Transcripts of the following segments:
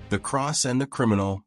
The Cross and the Criminal.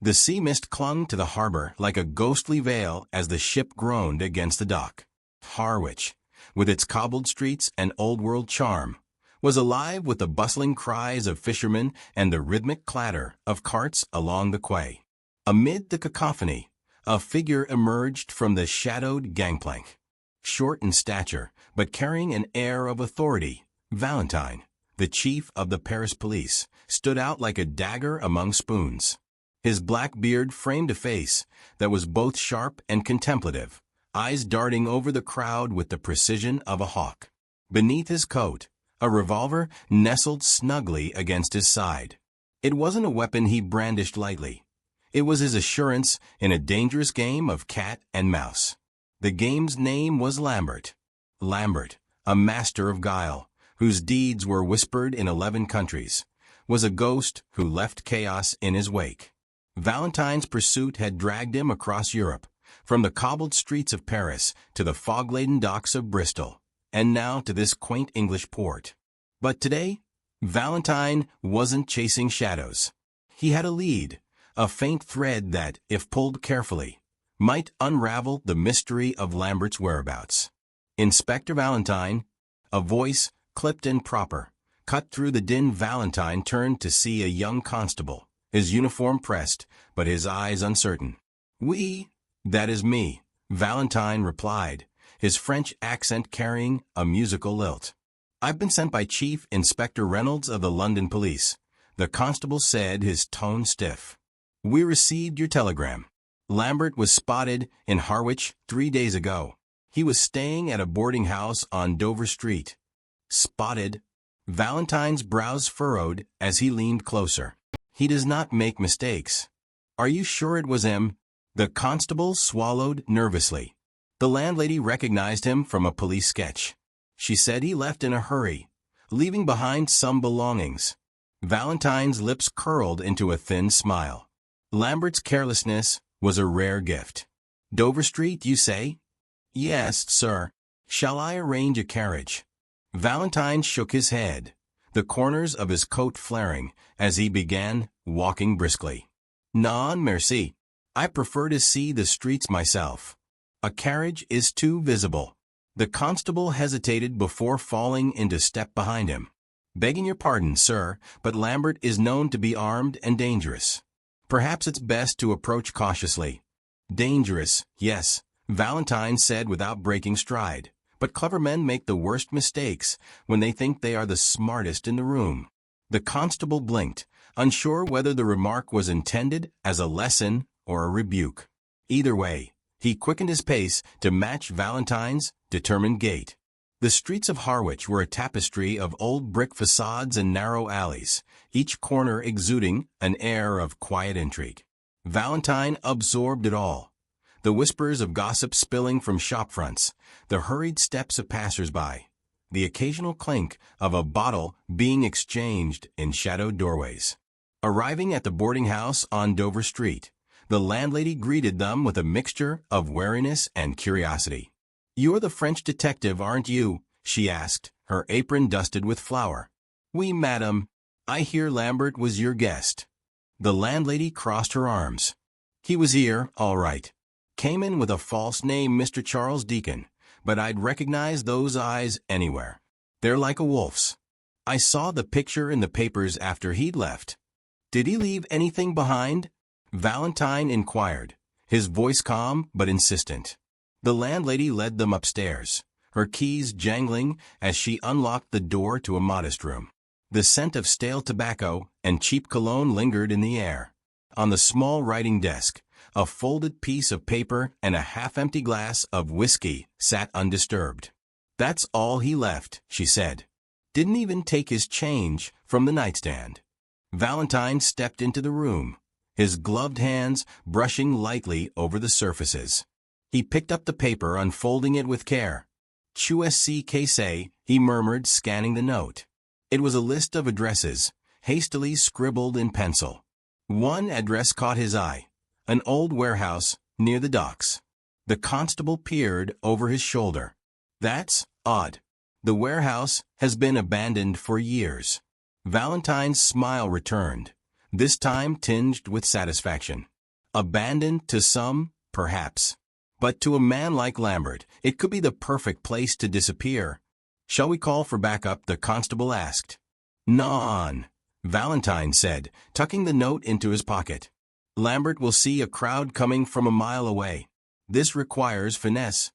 The sea mist clung to the harbor like a ghostly veil as the ship groaned against the dock. Harwich, with its cobbled streets and old-world charm, was alive with the bustling cries of fishermen and the rhythmic clatter of carts along the quay. Amid the cacophony, a figure emerged from the shadowed gangplank. Short in stature, but carrying an air of authority, Valentine, the chief of the Paris police, stood out like a dagger among spoons. His black beard framed a face that was both sharp and contemplative, eyes darting over the crowd with the precision of a hawk. Beneath his coat, a revolver nestled snugly against his side. It wasn't a weapon he brandished lightly. It was his assurance in a dangerous game of cat and mouse. The game's name was Lambert. Lambert, a master of guile, whose deeds were whispered in 11 countries, was a ghost who left chaos in his wake. Valentine's pursuit had dragged him across Europe, from the cobbled streets of Paris to the fog-laden docks of Bristol, and now to this quaint English port. But today, Valentine wasn't chasing shadows. He had a lead, a faint thread that, if pulled carefully, might unravel the mystery of Lambert's whereabouts. Inspector Valentine, a voice, clipped and proper, cut through the din. Valentine turned to see a young constable, his uniform pressed, but his eyes uncertain. "Oui, that is me," Valentine replied, his French accent carrying a musical lilt. "I've been sent by Chief Inspector Reynolds of the London Police," the constable said, his tone stiff. "We received your telegram. Lambert was spotted in Harwich 3 days ago. He was staying at a boarding house on Dover Street." Spotted? Valentine's brows furrowed as he leaned closer. "He does not make mistakes." "Are you sure it was him?" The constable swallowed nervously. The landlady recognized him from a police sketch. She said he left in a hurry, leaving behind some belongings. Valentine's lips curled into a thin smile. Lambert's carelessness was a rare gift. "Dover Street, you say?" "Yes, sir." "Shall I arrange a carriage?" Valentine shook his head, the corners of his coat flaring as he began walking briskly. "Non, merci. I prefer to see the streets myself. A carriage is too visible." The constable hesitated before falling into step behind him. "Begging your pardon, sir, but Lambert is known to be armed and dangerous. Perhaps it's best to approach cautiously." "Dangerous, yes," Valentine said without breaking stride. "But clever men make the worst mistakes when they think they are the smartest in the room." The constable blinked, unsure whether the remark was intended as a lesson or a rebuke. Either way, he quickened his pace to match Valentine's determined gait. The streets of Harwich were a tapestry of old brick facades and narrow alleys, each corner exuding an air of quiet intrigue. Valentine absorbed it all. The whispers of gossip spilling from shop fronts, the hurried steps of passers-by, the occasional clink of a bottle being exchanged in shadowed doorways. Arriving at the boarding house on Dover Street, the landlady greeted them with a mixture of wariness and curiosity. "You're the French detective, aren't you?" she asked, her apron dusted with flour. "Oui, madame. I hear Lambert was your guest." The landlady crossed her arms. "He was here, all right. Came in with a false name, Mr. Charles Deacon, but I'd recognize those eyes anywhere. They're like a wolf's. I saw the picture in the papers after he'd left." "Did he leave anything behind?" Valentine inquired, his voice calm but insistent. The landlady led them upstairs, her keys jangling as she unlocked the door to a modest room. The scent of stale tobacco and cheap cologne lingered in the air. On the small writing desk, a folded piece of paper and a half-empty glass of whiskey sat undisturbed. "That's all he left," she said. "Didn't even take his change from the nightstand." Valentine stepped into the room, his gloved hands brushing lightly over the surfaces. He picked up the paper, unfolding it with care. "QSC Case," he murmured, scanning the note. It was a list of addresses, hastily scribbled in pencil. One address caught his eye, an old warehouse near the docks. The constable peered over his shoulder. "That's odd. The warehouse has been abandoned for years." Valentine's smile returned, this time tinged with satisfaction. Abandoned to some, perhaps. But to a man like Lambert, it could be the perfect place to disappear. Shall we call for backup? The constable asked. "Non," Valentine said, tucking the note into his pocket. "Lambert will see a crowd coming from a mile away. This requires finesse."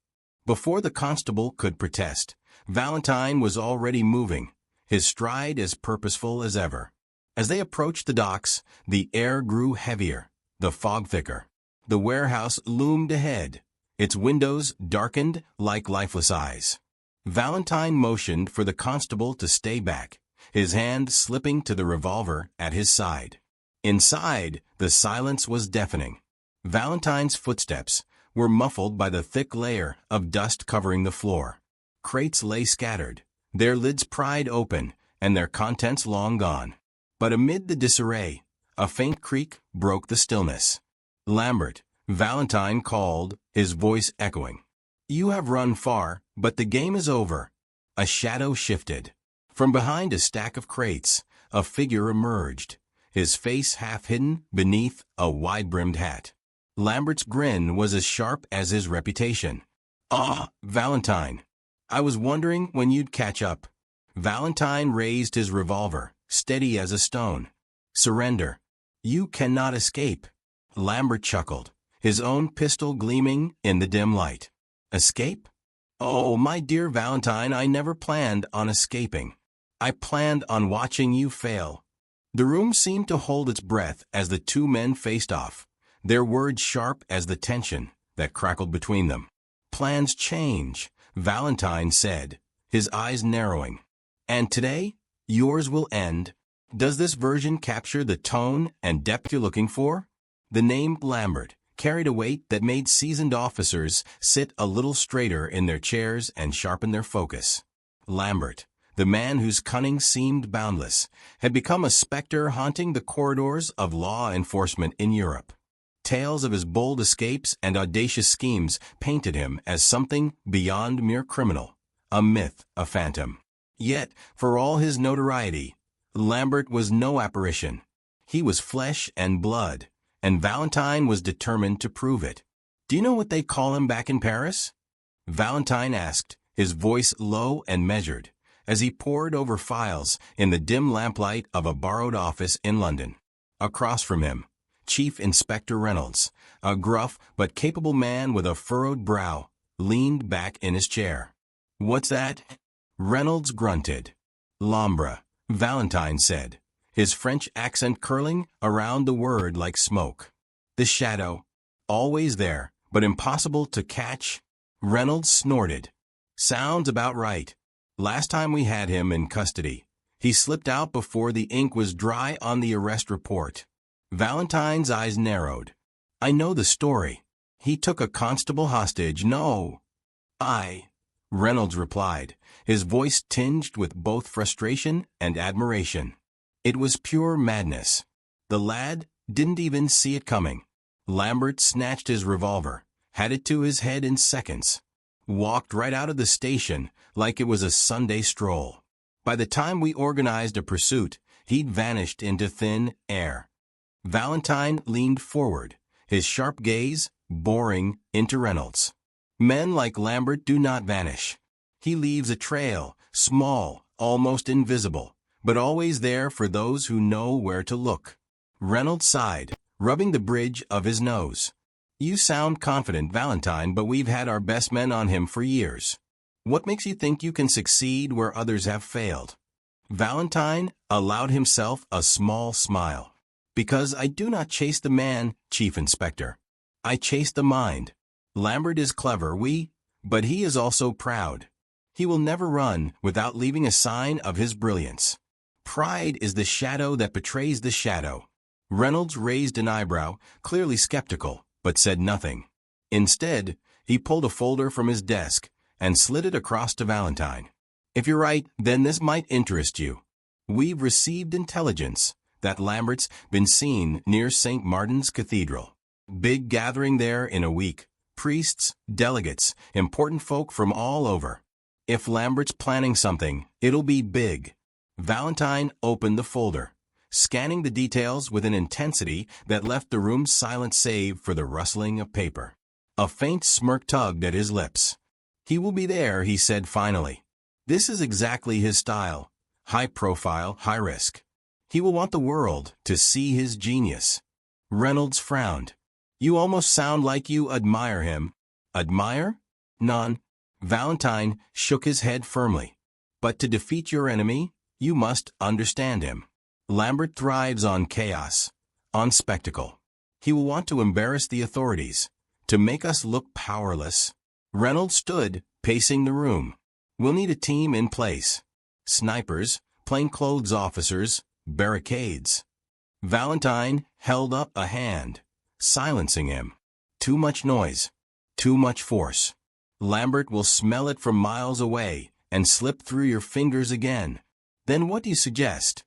Before the constable could protest, Valentine was already moving, his stride as purposeful as ever. As they approached the docks, the air grew heavier, the fog thicker. The warehouse loomed ahead, its windows darkened like lifeless eyes. Valentine motioned for the constable to stay back, his hand slipping to the revolver at his side. Inside, the silence was deafening. Valentine's footsteps were muffled by the thick layer of dust covering the floor. Crates lay scattered, their lids pried open and their contents long gone. But amid the disarray, a faint creak broke the stillness. "Lambert," Valentine called, his voice echoing. "You have run far, but the game is over." A shadow shifted. From behind a stack of crates, a figure emerged, his face half hidden beneath a wide-brimmed hat. Lambert's grin was as sharp as his reputation. "Ah, Valentine. I was wondering when you'd catch up." Valentine raised his revolver, steady as a stone. "Surrender. You cannot escape." Lambert chuckled, his own pistol gleaming in the dim light. "Escape? Oh, my dear Valentine, I never planned on escaping. I planned on watching you fail." The room seemed to hold its breath as the two men faced off, their words sharp as the tension that crackled between them. "Plans change," Valentine said, his eyes narrowing. "And today, yours will end." Does this version capture the tone and depth you're looking for? The name Lambert carried a weight that made seasoned officers sit a little straighter in their chairs and sharpen their focus. Lambert, the man whose cunning seemed boundless, had become a specter haunting the corridors of law enforcement in Europe. Tales of his bold escapes and audacious schemes painted him as something beyond mere criminal, a myth, a phantom. Yet, for all his notoriety, Lambert was no apparition. He was flesh and blood, and Valentine was determined to prove it. "Do you know what they call him back in Paris?" Valentine asked, his voice low and measured, as he pored over files in the dim lamplight of a borrowed office in London. Across from him, Chief Inspector Reynolds, a gruff but capable man with a furrowed brow, leaned back in his chair. "What's that?" Reynolds grunted. "L'ombre," Valentine said, his French accent curling around the word like smoke. "The shadow. Always there, but impossible to catch." Reynolds snorted. "Sounds about right. Last time we had him in custody, he slipped out before the ink was dry on the arrest report." Valentine's eyes narrowed. "I know the story. He took a constable hostage." "No." Reynolds replied, his voice tinged with both frustration and admiration. "It was pure madness. The lad didn't even see it coming." Lambert snatched his revolver, had it to his head in seconds, walked right out of the station like it was a Sunday stroll. By the time we organized a pursuit, he'd vanished into thin air. Valentine leaned forward, his sharp gaze boring into Reynolds. "Men like Lambert do not vanish. He leaves a trail, small, almost invisible, but always there for those who know where to look." Reynolds sighed, rubbing the bridge of his nose. "You sound confident, Valentine, but we've had our best men on him for years. What makes you think you can succeed where others have failed?" Valentine allowed himself a small smile. "Because I do not chase the man, Chief Inspector. I chase the mind. Lambert is clever, but he is also proud. He will never run without leaving a sign of his brilliance. Pride is the shadow that betrays the shadow." Reynolds raised an eyebrow, clearly skeptical, but said nothing. Instead, he pulled a folder from his desk and slid it across to Valentine. "If you're right, then this might interest you. We've received intelligence that Lambert's been seen near St. Martin's Cathedral. Big gathering there in a week. Priests, delegates, important folk from all over. If Lambert's planning something, it'll be big." Valentine opened the folder, scanning the details with an intensity that left the room silent save for the rustling of paper. A faint smirk tugged at his lips. "He will be there," he said finally. This is exactly his style. High profile, high risk. He will want the world to see his genius. Reynolds frowned. "You almost sound like you admire him." "Admire? None." Valentine shook his head firmly. "But to defeat your enemy, you must understand him. Lambert thrives on chaos, on spectacle. He will want to embarrass the authorities, to make us look powerless." Reynolds stood, pacing the room. "We'll need a team in place. Snipers, plainclothes officers, barricades." Valentine held up a hand, silencing him. "Too much noise. Too much force. Lambert will smell it from miles away and slip through your fingers again." "Then what do you suggest?"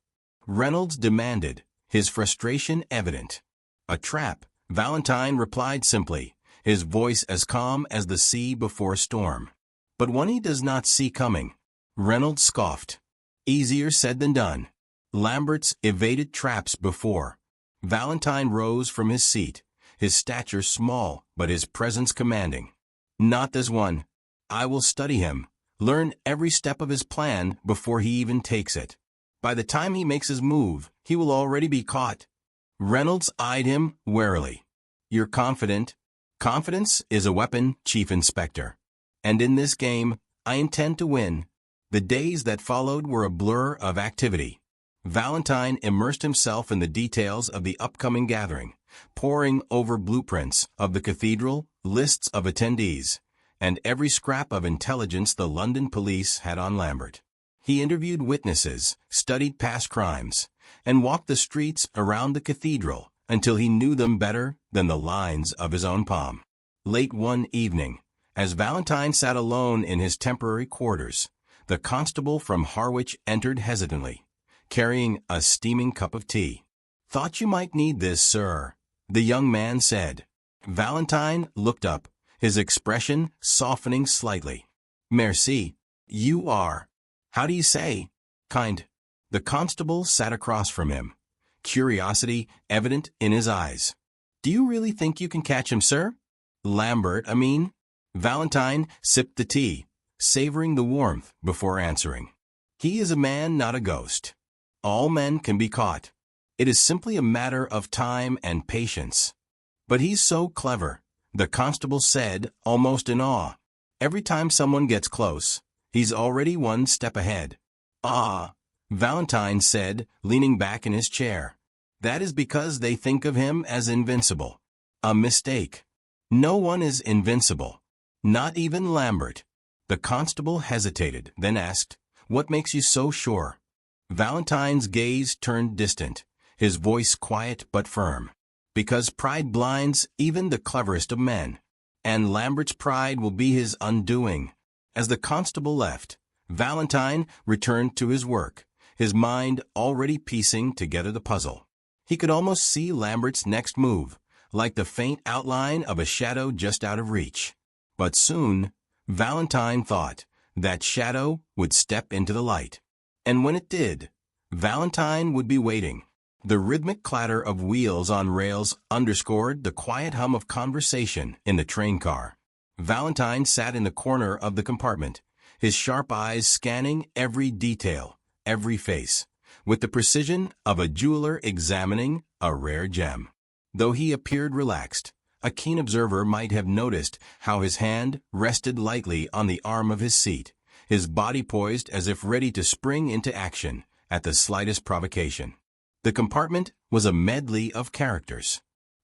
Reynolds demanded, his frustration evident. "A trap," Valentine replied simply, his voice as calm as the sea before a storm. "But one he does not see coming." Reynolds scoffed. "Easier said than done. Lambert's evaded traps before." Valentine rose from his seat, his stature small but his presence commanding. "Not this one. I will study him, learn every step of his plan before he even takes it. By the time he makes his move, he will already be caught." Reynolds eyed him warily. "You're confident." "Confidence is a weapon, Chief Inspector. And in this game, I intend to win." The days that followed were a blur of activity. Valentine immersed himself in the details of the upcoming gathering, poring over blueprints of the cathedral, lists of attendees, and every scrap of intelligence the London police had on Lambert. He interviewed witnesses, studied past crimes, and walked the streets around the cathedral until he knew them better than the lines of his own palm. Late one evening, as Valentine sat alone in his temporary quarters, the constable from Harwich entered hesitantly, carrying a steaming cup of tea. "Thought you might need this, sir," the young man said. Valentine looked up, his expression softening slightly. "Merci. You are, how do you say, kind." The constable sat across from him, curiosity evident in his eyes. "Do you really think you can catch him, sir?" "Lambert, I mean." Valentine sipped the tea, savoring the warmth before answering. "He is a man, not a ghost. All men can be caught. It is simply a matter of time and patience." "But he's so clever," the constable said, almost in awe. "Every time someone gets close, he's already one step ahead." "Ah," Valentine said, leaning back in his chair. "That is because they think of him as invincible." "A mistake. No one is invincible. Not even Lambert." The constable hesitated, then asked, "What makes you so sure?" Valentine's gaze turned distant, his voice quiet but firm. "Because pride blinds even the cleverest of men. And Lambert's pride will be his undoing." As the constable left, Valentine returned to his work, his mind already piecing together the puzzle. He could almost see Lambert's next move, like the faint outline of a shadow just out of reach. But soon, Valentine thought, that shadow would step into the light. And when it did, Valentine would be waiting. The rhythmic clatter of wheels on rails underscored the quiet hum of conversation in the train car. Valentine sat in the corner of the compartment, his sharp eyes scanning every detail, every face, with the precision of a jeweler examining a rare gem. Though he appeared relaxed, a keen observer might have noticed how his hand rested lightly on the arm of his seat, his body poised as if ready to spring into action at the slightest provocation. The compartment was a medley of characters.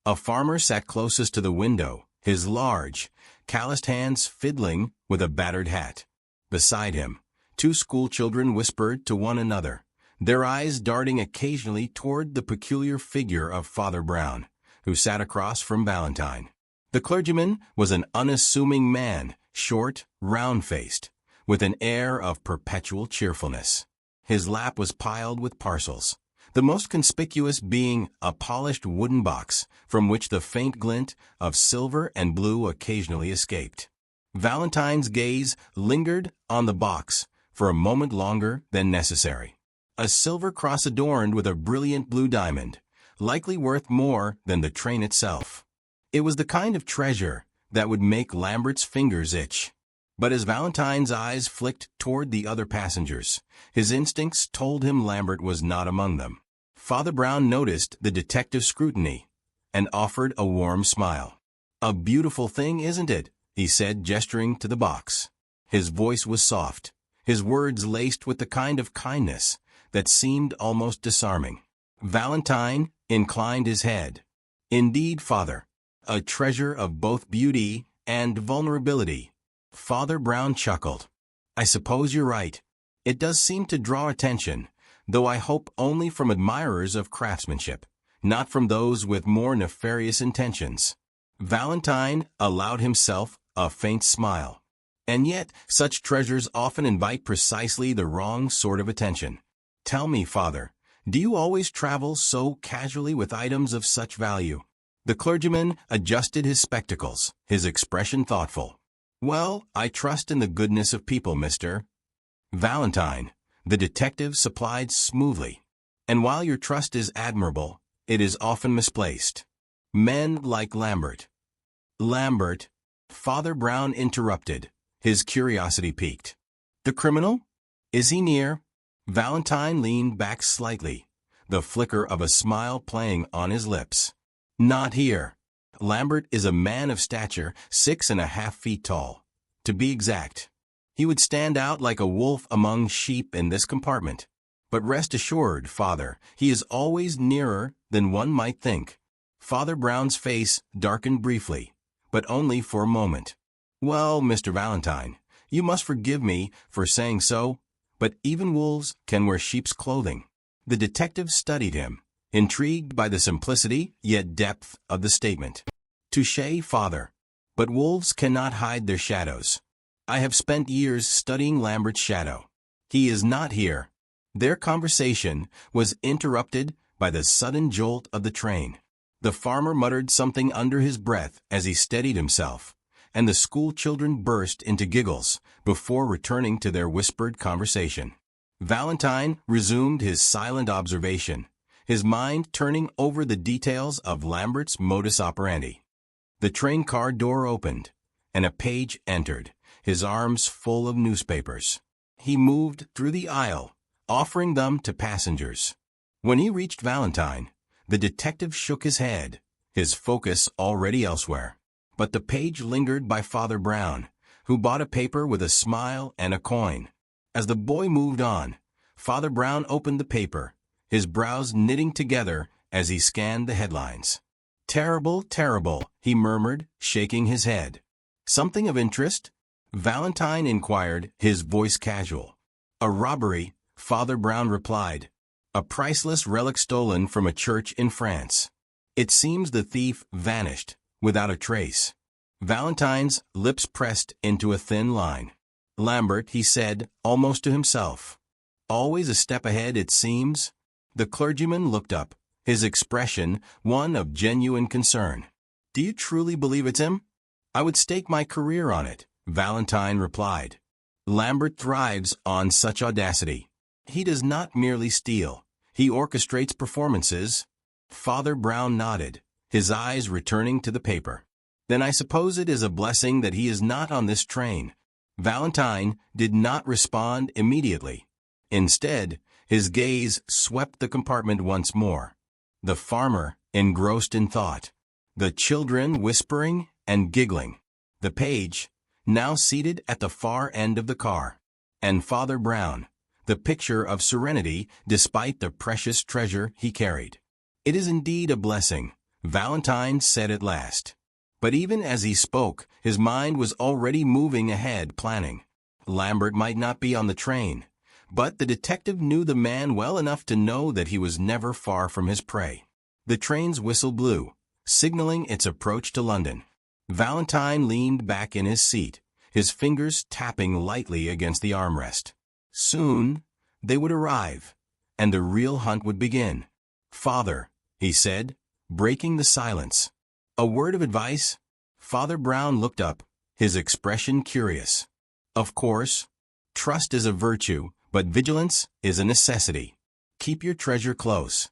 A farmer sat closest to the window, his large, calloused hands fiddling with a battered hat. Beside him, two schoolchildren whispered to one another, their eyes darting occasionally toward the peculiar figure of Father Brown, who sat across from Valentine. The clergyman was an unassuming man, short, round-faced, with an air of perpetual cheerfulness. His lap was piled with parcels, the most conspicuous being a polished wooden box from which the faint glint of silver and blue occasionally escaped. Valentine's gaze lingered on the box for a moment longer than necessary. a silver cross adorned with a brilliant blue diamond, likely worth more than the train itself. It was the kind of treasure that would make Lambert's fingers itch. But as Valentine's eyes flicked toward the other passengers, his instincts told him Lambert was not among them. Father Brown noticed the detective's scrutiny and offered a warm smile. "A beautiful thing, isn't it?" he said, gesturing to the box. His voice was soft, his words laced with the kind of kindness that seemed almost disarming. Valentine inclined his head. "Indeed, Father, a treasure of both beauty and vulnerability." Father Brown chuckled. "I suppose you're right. It does seem to draw attention, though I hope only from admirers of craftsmanship, not from those with more nefarious intentions." Valentine allowed himself a faint smile. "And yet, such treasures often invite precisely the wrong sort of attention. Tell me, Father, do you always travel so casually with items of such value?" The clergyman adjusted his spectacles, his expression thoughtful. "Well, I trust in the goodness of people, Mr. Valentine," the detective supplied smoothly. "And while your trust is admirable, it is often misplaced. Men like Lambert." "Lambert?" Father Brown interrupted, his curiosity piqued. "The criminal? Is he near?" Valentine leaned back slightly, the flicker of a smile playing on his lips. "Not here. Lambert is a man of stature, 6.5 feet tall. To be exact, he would stand out like a wolf among sheep in this compartment. But rest assured, Father, he is always nearer than one might think." Father Brown's face darkened briefly, but only for a moment. "Well, Mr. Valentine, you must forgive me for saying so, but even wolves can wear sheep's clothing." The detective studied him, intrigued by the simplicity yet depth of the statement. "Touché, Father. But wolves cannot hide their shadows. I have spent years studying Lambert's shadow. He is not here." Their conversation was interrupted by the sudden jolt of the train. The farmer muttered something under his breath as he steadied himself, and the school children burst into giggles before returning to their whispered conversation. Valentine resumed his silent observation, his mind turning over the details of Lambert's modus operandi. The train car door opened, and a page entered, his arms full of newspapers. He moved through the aisle, offering them to passengers. When he reached Valentine, the detective shook his head, his focus already elsewhere. But the page lingered by Father Brown, who bought a paper with a smile and a coin. As the boy moved on, Father Brown opened the paper, his brows knitting together as he scanned the headlines. "Terrible, terrible," he murmured, shaking his head. "Something of interest?" Valentine inquired, his voice casual. "A robbery," Father Brown replied. "A priceless relic stolen from a church in France. It seems the thief vanished, without a trace." Valentine's lips pressed into a thin line. "Lambert," he said, almost to himself. "Always a step ahead, it seems." The clergyman looked up, his expression one of genuine concern. "Do you truly believe it's him?" "I would stake my career on it," Valentine replied. "Lambert thrives on such audacity. He does not merely steal, he orchestrates performances." Father Brown nodded, his eyes returning to the paper. "Then I suppose it is a blessing that he is not on this train." Valentine did not respond immediately. Instead, his gaze swept the compartment once more. The farmer, engrossed in thought. The children whispering and giggling. The page, now seated at the far end of the car. And Father Brown, the picture of serenity despite the precious treasure he carried. "It is indeed a blessing," Valentine said at last. But even as he spoke, his mind was already moving ahead, planning. Lambert might not be on the train, but the detective knew the man well enough to know that he was never far from his prey. The train's whistle blew, signaling its approach to London. Valentine leaned back in his seat, his fingers tapping lightly against the armrest. Soon, they would arrive, and the real hunt would begin. "Father," he said, breaking the silence. "A word of advice?" Father Brown looked up, his expression curious. "Of course. Trust is a virtue, but vigilance is a necessity." keep your treasure close."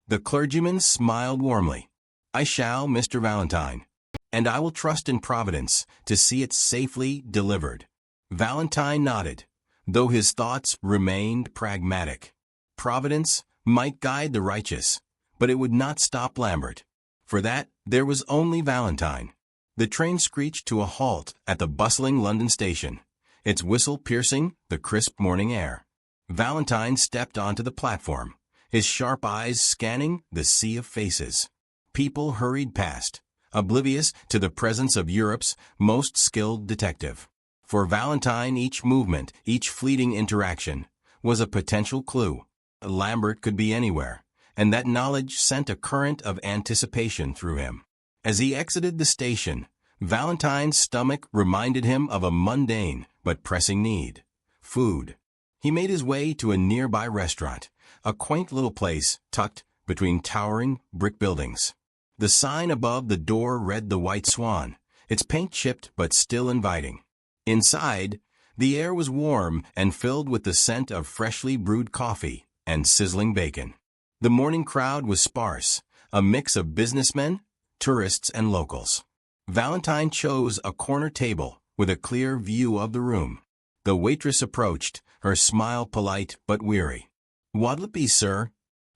The clergyman smiled warmly. "I shall, Mr. Valentine. And I will trust in Providence to see it safely delivered." Valentine nodded, though his thoughts remained pragmatic. Providence might guide the righteous, but it would not stop Lambert. For that, there was only Valentine. The train screeched to a halt at the bustling London station, its whistle piercing the crisp morning air. Valentine stepped onto the platform, his sharp eyes scanning the sea of faces. People hurried past, oblivious to the presence of Europe's most skilled detective. For Valentine, each movement, each fleeting interaction, was a potential clue. Lambert could be anywhere, and that knowledge sent a current of anticipation through him. As he exited the station, Valentine's stomach reminded him of a mundane but pressing need: food. He made his way to a nearby restaurant, a quaint little place tucked between towering brick buildings. The sign above the door read The White Swan, its paint chipped but still inviting. Inside, the air was warm and filled with the scent of freshly brewed coffee and sizzling bacon. The morning crowd was sparse, a mix of businessmen, tourists, and locals. Valentine chose a corner table with a clear view of the room. The waitress approached, her smile polite but weary. "What'll it be, sir?"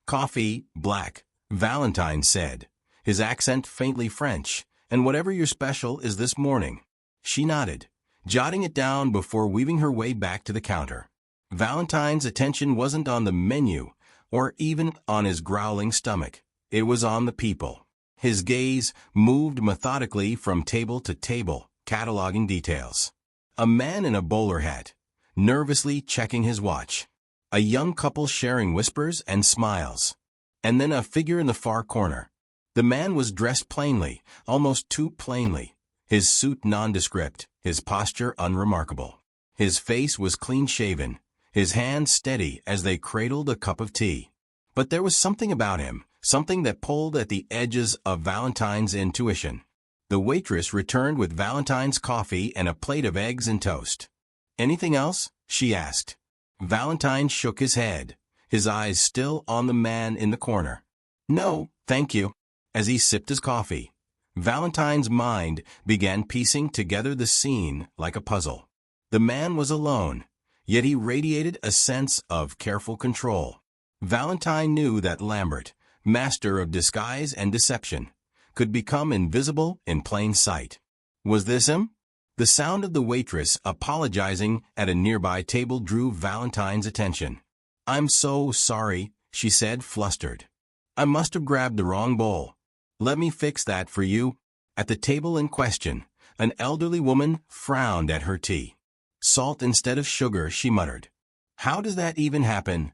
"Coffee, black," Valentine said, his accent faintly French. "And whatever your special is this morning." She nodded, jotting it down before weaving her way back to the counter. Valentine's attention wasn't on the menu or even on his growling stomach. It was on the people. His gaze moved methodically from table to table, cataloging details. A man in a bowler hat, nervously checking his watch. A young couple sharing whispers and smiles. And then a figure in the far corner. The man was dressed plainly, almost too plainly. His suit nondescript, his posture unremarkable. His face was clean-shaven, his hands steady as they cradled a cup of tea. But there was something about him, something that pulled at the edges of Valentine's intuition. The waitress returned with Valentine's coffee and a plate of eggs and toast. "Anything else?" she asked. Valentine shook his head, his eyes still on the man in the corner. "No, thank you." As he sipped his coffee, Valentine's mind began piecing together the scene like a puzzle. The man was alone, yet he radiated a sense of careful control. Valentine knew that Lambert, master of disguise and deception, could become invisible in plain sight. Was this him? The sound of the waitress apologizing at a nearby table drew Valentine's attention. "I'm so sorry," she said, flustered. "I must have grabbed the wrong bowl. Let me fix that for you." At the table in question, an elderly woman frowned at her tea. "Salt instead of sugar," she muttered. "How does that even happen?"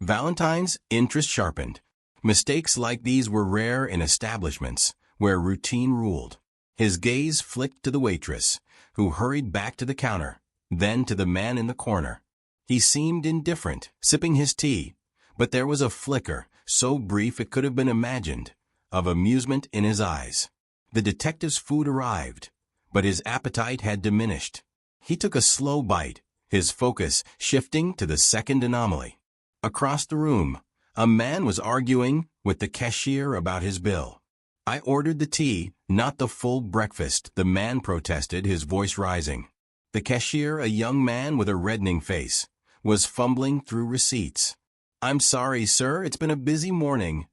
Valentine's interest sharpened. Mistakes like these were rare in establishments where routine ruled. His gaze flicked to the waitress, who hurried back to the counter, then to the man in the corner. He seemed indifferent, sipping his tea, but there was a flicker, so brief it could have been imagined, of amusement in his eyes. The detective's food arrived, but his appetite had diminished. He took a slow bite, his focus shifting to the second anomaly. Across the room, a man was arguing with the cashier about his bill. "I ordered the tea, not the full breakfast," the man protested, his voice rising. The cashier, a young man with a reddening face, was fumbling through receipts. "I'm sorry, sir, it's been a busy morning."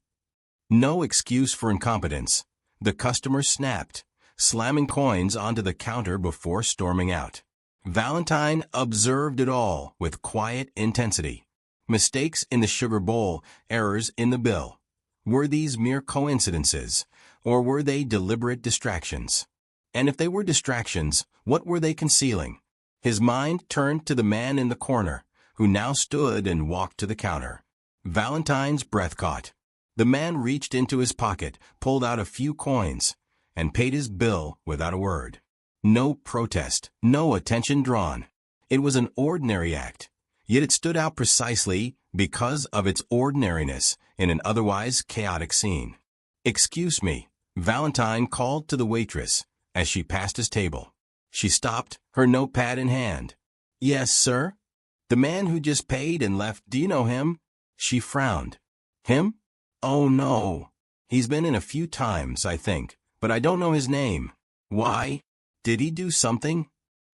No excuse for incompetence. The customer snapped, slamming coins onto the counter before storming out. Valentine observed it all with quiet intensity. Mistakes in the sugar bowl, errors in the bill. Were these mere coincidences, or were they deliberate distractions? And if they were distractions, what were they concealing? His mind turned to the man in the corner, who now stood and walked to the counter. Valentine's breath caught. The man reached into his pocket, pulled out a few coins, and paid his bill without a word. No protest, no attention drawn. It was an ordinary act, yet it stood out precisely because of its ordinariness in an otherwise chaotic scene. "Excuse me," Valentine called to the waitress as she passed his table. She stopped, her notepad in hand. "Yes, sir?" "The man who just paid and left, do you know him?" She frowned. Him? Oh no. He's been in a few times, I think, but I don't know his name. Why? Did he do something?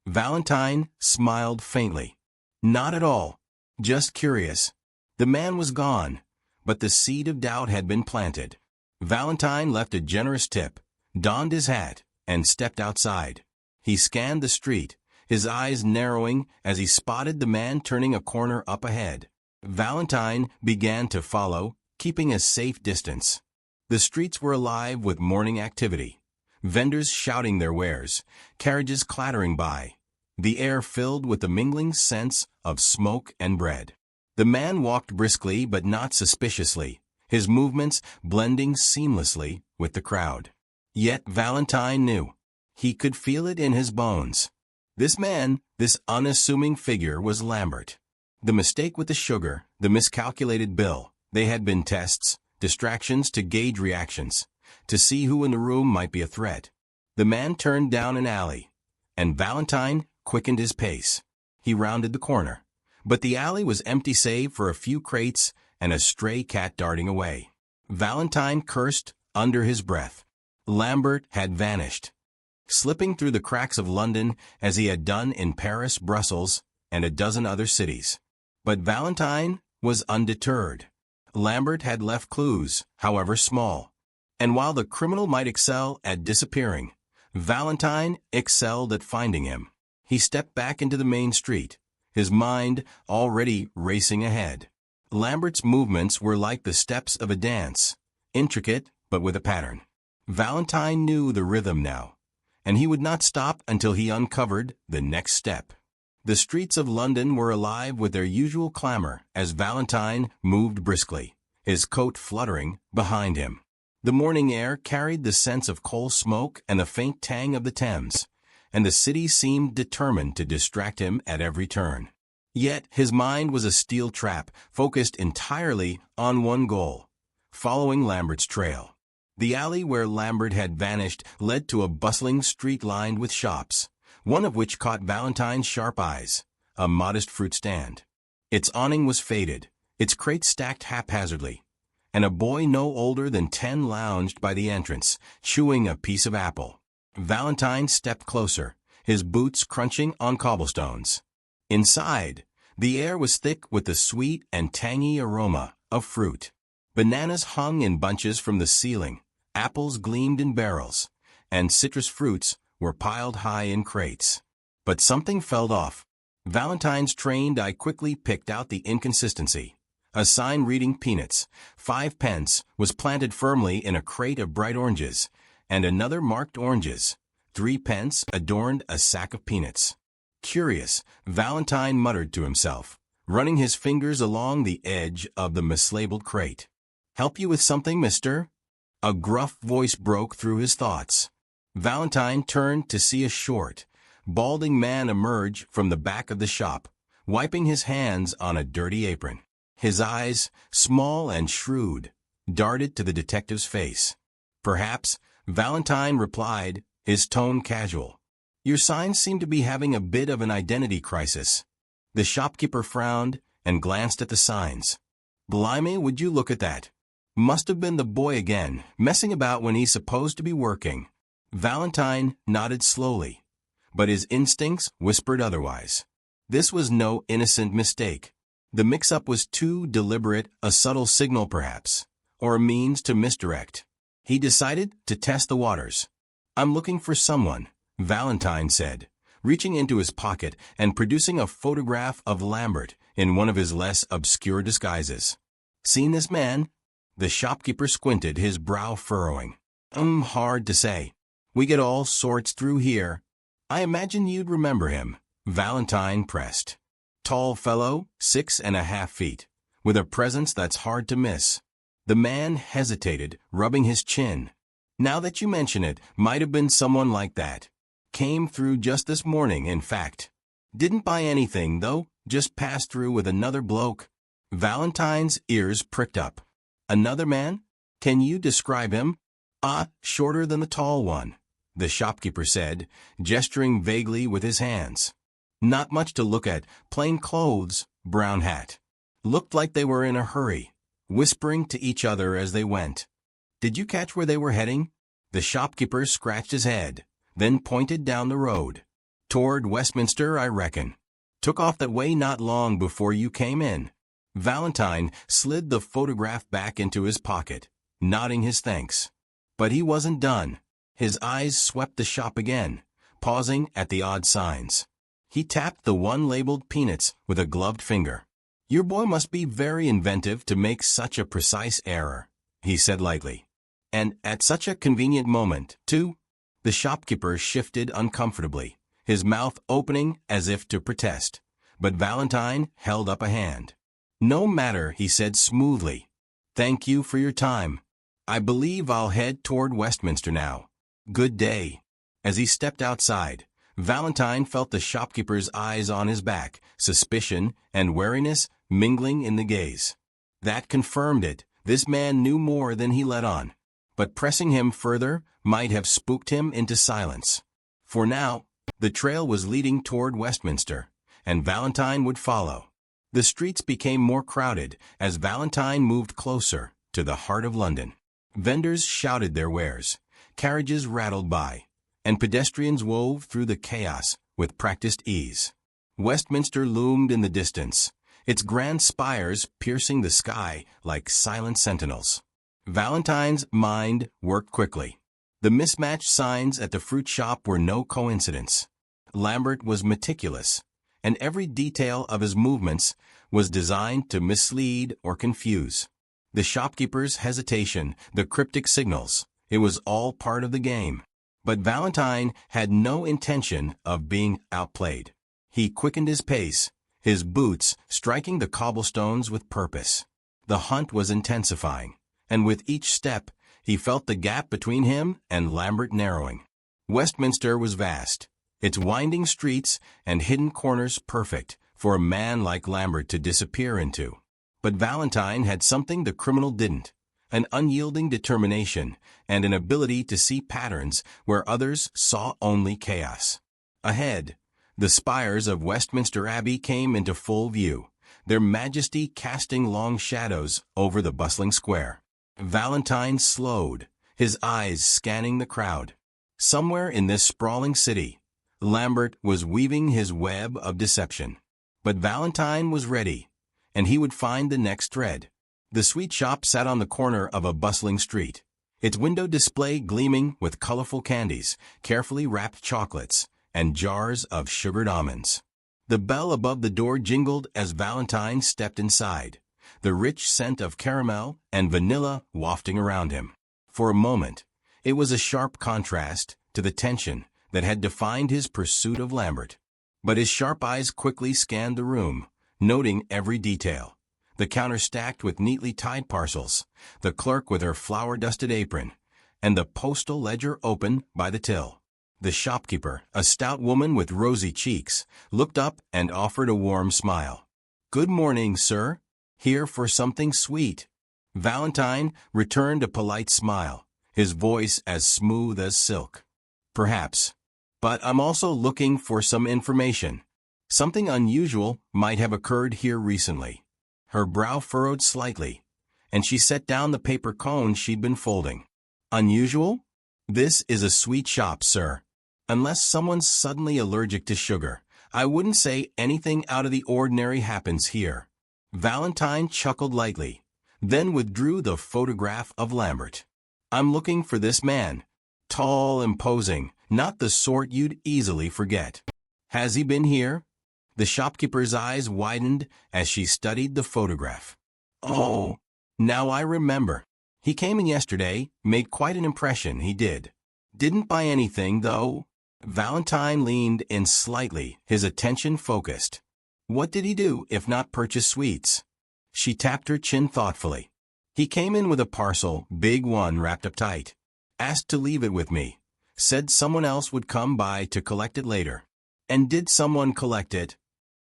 Valentine smiled faintly. Not at all. Just curious. The man was gone, but the seed of doubt had been planted. Valentine left a generous tip, donned his hat, and stepped outside. He scanned the street, his eyes narrowing as he spotted the man turning a corner up ahead. Valentine began to follow, keeping a safe distance. The streets were alive with morning activity. Vendors shouting their wares, carriages clattering by, the air filled with the mingling scents of smoke and bread. The man walked briskly but not suspiciously, his movements blending seamlessly with the crowd. Yet Valentine knew. He could feel it in his bones. This man, this unassuming figure, was Lambert. The mistake with the sugar, the miscalculated bill, they had been tests, distractions to gauge reactions, to see who in the room might be a threat. The man turned down an alley, and Valentine quickened his pace. He rounded the corner, but the alley was empty save for a few crates and a stray cat darting away. Valentine cursed under his breath. Lambert had vanished, slipping through the cracks of London as he had done in Paris, Brussels, and a dozen other cities. But Valentine was undeterred. Lambert had left clues, however small. And while the criminal might excel at disappearing, Valentine excelled at finding him. He stepped back into the main street, his mind already racing ahead. Lambert's movements were like the steps of a dance, intricate but with a pattern. Valentine knew the rhythm now, and he would not stop until he uncovered the next step. The streets of London were alive with their usual clamor as Valentine moved briskly, his coat fluttering behind him. The morning air carried the sense of coal smoke and the faint tang of the Thames, and the city seemed determined to distract him at every turn. Yet his mind was a steel trap, focused entirely on one goal: following Lambert's trail. The alley where Lambert had vanished led to a bustling street lined with shops, one of which caught Valentine's sharp eyes, a modest fruit stand. Its awning was faded, its crates stacked haphazardly, and a boy no older than 10 lounged by the entrance, chewing a piece of apple. Valentine stepped closer, his boots crunching on cobblestones. Inside, the air was thick with the sweet and tangy aroma of fruit. Bananas hung in bunches from the ceiling, apples gleamed in barrels, and citrus fruits were piled high in crates. But something fell off. Valentine's trained eye quickly picked out the inconsistency. A sign reading peanuts, 5 pence, was planted firmly in a crate of bright oranges, and another marked oranges, 3 pence, adorned a sack of peanuts. Curious, Valentine muttered to himself, running his fingers along the edge of the mislabeled crate. "Help you with something, mister?" A gruff voice broke through his thoughts. Valentine turned to see a short, balding man emerge from the back of the shop, wiping his hands on a dirty apron. His eyes, small and shrewd, darted to the detective's face. "Perhaps," Valentine replied, his tone casual. "Your signs seem to be having a bit of an identity crisis." The shopkeeper frowned and glanced at the signs. "Blimey, would you look at that? Must have been the boy again, messing about when he's supposed to be working." Valentine nodded slowly, but his instincts whispered otherwise. This was no innocent mistake. The mix-up was too deliberate, a subtle signal perhaps, or a means to misdirect. He decided to test the waters. "I'm looking for someone," Valentine said, reaching into his pocket and producing a photograph of Lambert in one of his less obscure disguises. "Seen this man?" The shopkeeper squinted, his brow furrowing. Hard to say. We get all sorts through here." "I imagine you'd remember him," Valentine pressed. "Tall fellow, 6.5 feet, with a presence that's hard to miss." The man hesitated, rubbing his chin. "Now that you mention it, might have been someone like that. Came through just this morning, in fact. Didn't buy anything, though, just passed through with another bloke." Valentine's ears pricked up. "Another man? Can you describe him?" Shorter than the tall one," the shopkeeper said, gesturing vaguely with his hands. "Not much to look at, plain clothes, brown hat. Looked like they were in a hurry, whispering to each other as they went. Did you catch where they were heading? The shopkeeper scratched his head, then pointed down the road. Toward Westminster, I reckon. Took off that way not long before you came in. Valentine slid the photograph back into his pocket, nodding his thanks. But he wasn't done. His eyes swept the shop again, pausing at the odd signs. He tapped the one labeled peanuts with a gloved finger. Your boy must be very inventive to make such a precise error, he said lightly. And at such a convenient moment, too. The shopkeeper shifted uncomfortably, his mouth opening as if to protest. But Valentine held up a hand. No matter, he said smoothly. Thank you for your time. I believe I'll head toward Westminster now. Good day. As he stepped outside, Valentine felt the shopkeeper's eyes on his back, suspicion and wariness mingling in the gaze. That confirmed it. This man knew more than he let on. But pressing him further might have spooked him into silence. For now, the trail was leading toward Westminster, and Valentine would follow. The streets became more crowded as Valentine moved closer to the heart of London. Vendors shouted their wares, carriages rattled by, and pedestrians wove through the chaos with practiced ease. Westminster loomed in the distance, its grand spires piercing the sky like silent sentinels. Valentine's mind worked quickly. The mismatched signs at the fruit shop were no coincidence. Lambert was meticulous, and every detail of his movements was designed to mislead or confuse. The shopkeeper's hesitation, the cryptic signals, it was all part of the game. But Valentine had no intention of being outplayed. He quickened his pace, his boots striking the cobblestones with purpose. The hunt was intensifying, and with each step, he felt the gap between him and Lambert narrowing. Westminster was vast, its winding streets and hidden corners perfect for a man like Lambert to disappear into. But Valentine had something the criminal didn't, an unyielding determination and an ability to see patterns where others saw only chaos. Ahead, the spires of Westminster Abbey came into full view, their majesty casting long shadows over the bustling square. Valentine slowed, his eyes scanning the crowd. Somewhere in this sprawling city, Lambert was weaving his web of deception. But Valentine was ready, and he would find the next thread. The sweet shop sat on the corner of a bustling street, its window display gleaming with colorful candies, carefully wrapped chocolates, and jars of sugared almonds. The bell above the door jingled as Valentine stepped inside, the rich scent of caramel and vanilla wafting around him. For a moment, it was a sharp contrast to the tension that had defined his pursuit of Lambert. But his sharp eyes quickly scanned the room, noting every detail. The counter stacked with neatly tied parcels, the clerk with her flour-dusted apron, and the postal ledger open by the till. The shopkeeper, a stout woman with rosy cheeks, looked up and offered a warm smile. "Good morning, sir. Here for something sweet." Valentine returned a polite smile, his voice as smooth as silk. "Perhaps. But I'm also looking for some information. Something unusual might have occurred here recently." Her brow furrowed slightly, and she set down the paper cone she'd been folding. "Unusual? This is a sweet shop, sir. Unless someone's suddenly allergic to sugar, I wouldn't say anything out of the ordinary happens here." Valentine chuckled lightly, then withdrew the photograph of Lambert. "I'm looking for this man. Tall, imposing, not the sort you'd easily forget. Has he been here?" The shopkeeper's eyes widened as she studied the photograph. "Oh, now I remember. He came in yesterday, made quite an impression, he did. Didn't buy anything, though." Valentine leaned in slightly, his attention focused. "What did he do, if not purchase sweets?" She tapped her chin thoughtfully. "He came in with a parcel, big one wrapped up tight. Asked to leave it with me. Said someone else would come by to collect it later." "And did someone collect it?"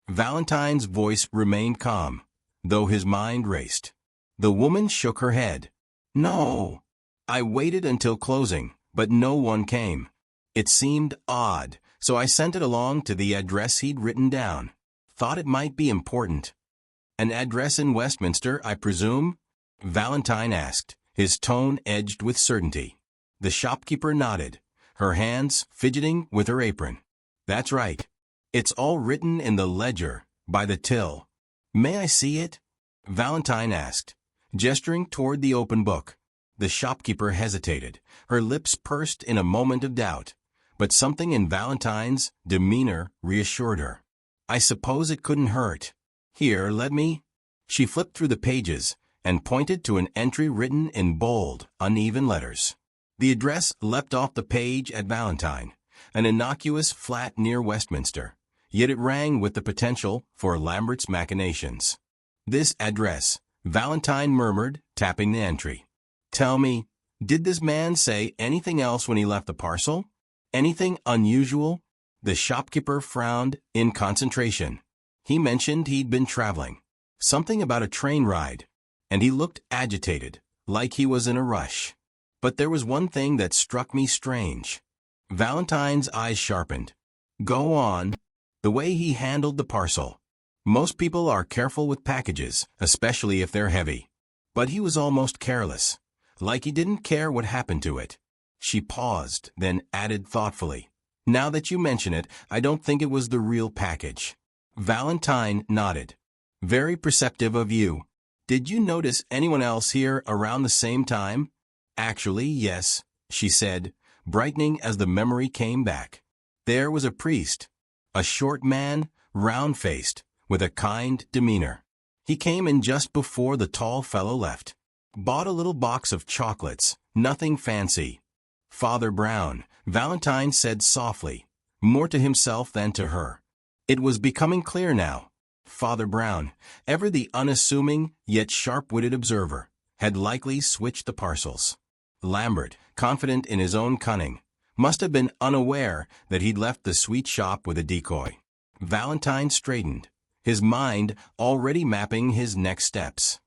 Valentine's voice remained calm, though his mind raced. The woman shook her head. "No. I waited until closing, but no one came. It seemed odd, so I sent it along to the address he'd written down. Thought it might be important." An address in Westminster, I presume? Valentine asked, his tone edged with certainty. The shopkeeper nodded, her hands fidgeting with her apron. That's right. It's all written in the ledger, by the till. May I see it? Valentine asked, gesturing toward the open book. The shopkeeper hesitated, her lips pursed in a moment of doubt, but something in Valentine's demeanor reassured her. I suppose it couldn't hurt. Here, let me. She flipped through the pages and pointed to an entry written in bold, uneven letters. The address leapt off the page at Valentine, an innocuous flat near Westminster, yet it rang with the potential for Lambert's machinations. This address, Valentine murmured, tapping the entry. Tell me, did this man say anything else when he left the parcel? Anything unusual? The shopkeeper frowned in concentration. He mentioned he'd been traveling. Something about a train ride. And he looked agitated, like he was in a rush. But there was one thing that struck me strange. Valentine's eyes sharpened. Go on. The way he handled the parcel. Most people are careful with packages, especially if they're heavy. But he was almost careless, like he didn't care what happened to it. She paused, then added thoughtfully, now that you mention it, I don't think it was the real package. Valentine nodded. Very perceptive of you. Did you notice anyone else here around the same time? Actually, yes, she said, brightening as the memory came back. There was a priest, a short man, round-faced, with a kind demeanor. He came in just before the tall fellow left. Bought a little box of chocolates, nothing fancy. Father Brown, Valentine said softly, more to himself than to her. It was becoming clear now. Father Brown, ever the unassuming yet sharp-witted observer, had likely switched the parcels. Lambert, confident in his own cunning, must have been unaware that he'd left the sweet shop with a decoy. Valentine straightened, his mind already mapping his next steps.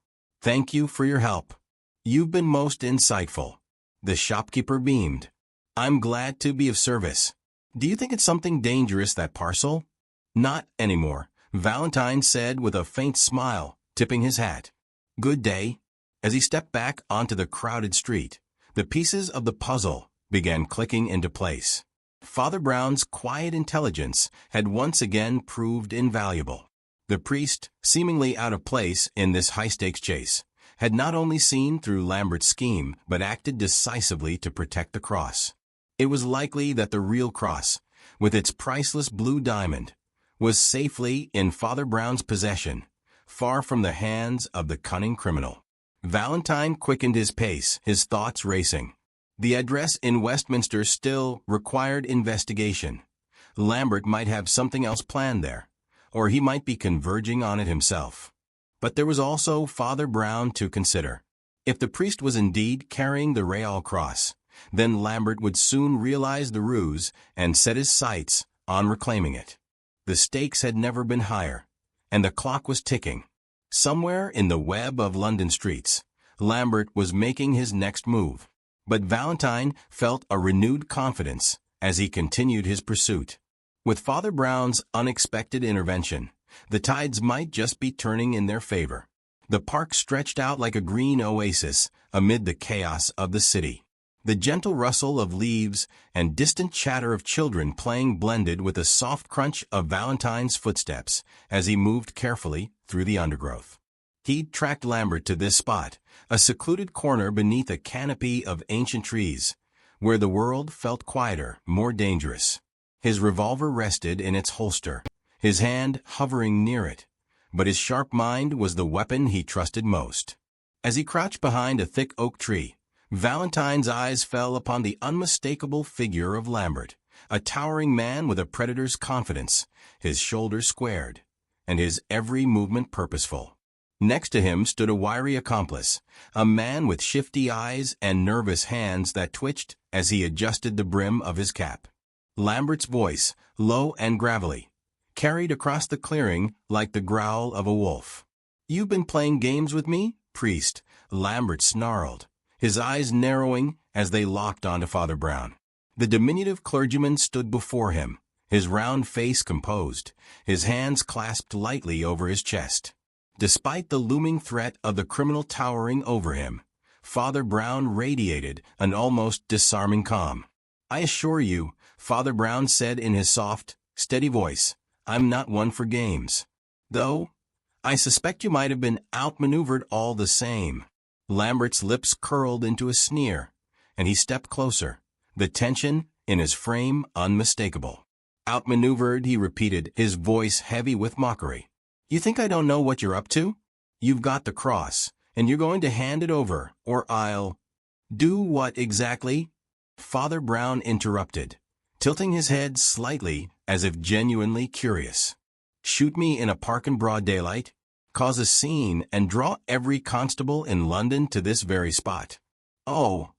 Thank you for your help. You've been most insightful. The shopkeeper beamed. I'm glad to be of service. Do you think it's something dangerous, that parcel? Not anymore, Valentine said with a faint smile, tipping his hat. Good day. As he stepped back onto the crowded street, the pieces of the puzzle began clicking into place. Father Brown's quiet intelligence had once again proved invaluable. The priest, seemingly out of place in this high-stakes chase, had not only seen through Lambert's scheme, but acted decisively to protect the cross. It was likely that the real cross, with its priceless blue diamond, was safely in Father Brown's possession, far from the hands of the cunning criminal. Valentine quickened his pace, his thoughts racing. The address in Westminster still required investigation. Lambert might have something else planned there, or he might be converging on it himself. But there was also Father Brown to consider. If the priest was indeed carrying the Real Cross, then Lambert would soon realize the ruse and set his sights on reclaiming it. The stakes had never been higher, and the clock was ticking. Somewhere in the web of London streets, Lambert was making his next move. But Valentine felt a renewed confidence as he continued his pursuit. With Father Brown's unexpected intervention, the tides might just be turning in their favor. The park stretched out like a green oasis amid the chaos of the city. The gentle rustle of leaves and distant chatter of children playing blended with the soft crunch of Valentine's footsteps as he moved carefully through the undergrowth. He'd tracked Lambert to this spot, a secluded corner beneath a canopy of ancient trees, where the world felt quieter, more dangerous. His revolver rested in its holster, his hand hovering near it, but his sharp mind was the weapon he trusted most. As he crouched behind a thick oak tree, Valentine's eyes fell upon the unmistakable figure of Lambert, a towering man with a predator's confidence, his shoulders squared, and his every movement purposeful. Next to him stood a wiry accomplice, a man with shifty eyes and nervous hands that twitched as he adjusted the brim of his cap. Lambert's voice, low and gravelly, carried across the clearing like the growl of a wolf. "You've been playing games with me, priest," Lambert snarled, his eyes narrowing as they locked onto Father Brown. The diminutive clergyman stood before him, his round face composed, his hands clasped lightly over his chest. Despite the looming threat of the criminal towering over him, Father Brown radiated an almost disarming calm. "I assure you," Father Brown said in his soft, steady voice, "I'm not one for games. Though, I suspect you might have been outmaneuvered all the same." Lambert's lips curled into a sneer, and he stepped closer, the tension in his frame unmistakable. "Outmaneuvered," he repeated, his voice heavy with mockery. "You think I don't know what you're up to? You've got the cross, and you're going to hand it over, or I'll—" "Do what exactly?" Father Brown interrupted, tilting his head slightly as if genuinely curious. "Shoot me in a park in broad daylight? Cause a scene and draw every constable in London to this very spot? Oh,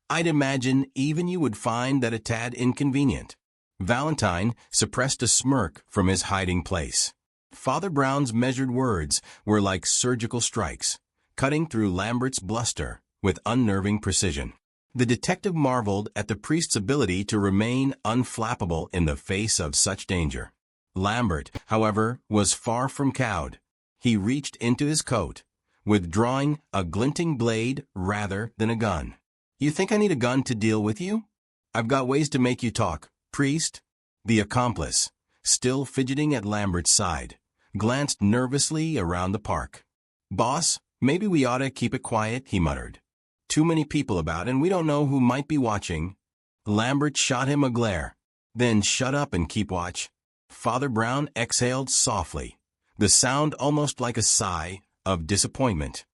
I'd imagine even you would find that a tad inconvenient." Valentine suppressed a smirk from his hiding place. Father Brown's measured words were like surgical strikes, cutting through Lambert's bluster with unnerving precision. The detective marveled at the priest's ability to remain unflappable in the face of such danger. Lambert, however, was far from cowed. He reached into his coat, withdrawing a glinting blade rather than a gun. "You think I need a gun to deal with you? I've got ways to make you talk, priest." The accomplice, still fidgeting at Lambert's side, glanced nervously around the park. "Boss, maybe we ought to keep it quiet," he muttered. "Too many people about and we don't know who might be watching." Lambert shot him a glare. "Then shut up and keep watch." Father Brown exhaled softly, the sound almost like a sigh of disappointment.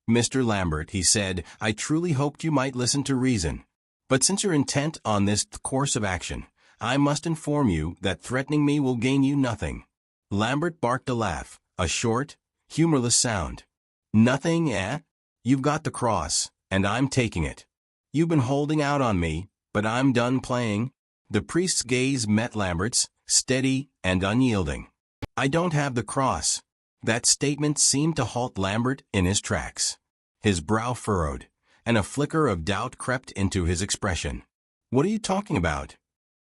"Mr. Lambert," he said, "I truly hoped you might listen to reason. But since you're intent on this course of action, I must inform you that threatening me will gain you nothing." Lambert barked a laugh, a short, humorless sound. "Nothing, eh? You've got the cross, and I'm taking it. You've been holding out on me, but I'm done playing." The priest's gaze met Lambert's, steady and unyielding. "I don't have the cross." That statement seemed to halt Lambert in his tracks. His brow furrowed, and a flicker of doubt crept into his expression. "What are you talking about?"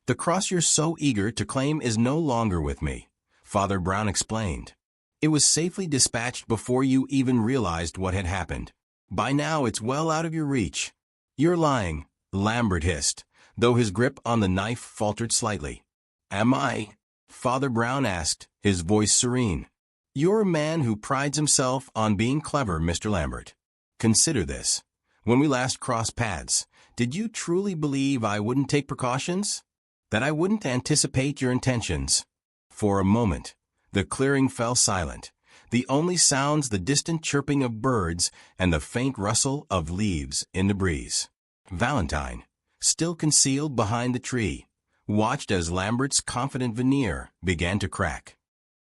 "The cross you're so eager to claim is no longer with me," Father Brown explained. "It was safely dispatched before you even realized what had happened. By now it's well out of your reach." "You're lying," Lambert hissed, though his grip on the knife faltered slightly. "Am I?" Father Brown asked, his voice serene. "You're a man who prides himself on being clever, Mr. Lambert. Consider this. When we last crossed paths, did you truly believe I wouldn't take precautions? That I wouldn't anticipate your intentions?" For a moment, the clearing fell silent, the only sounds the distant chirping of birds and the faint rustle of leaves in the breeze. Valentine, still concealed behind the tree, watched as Lambert's confident veneer began to crack.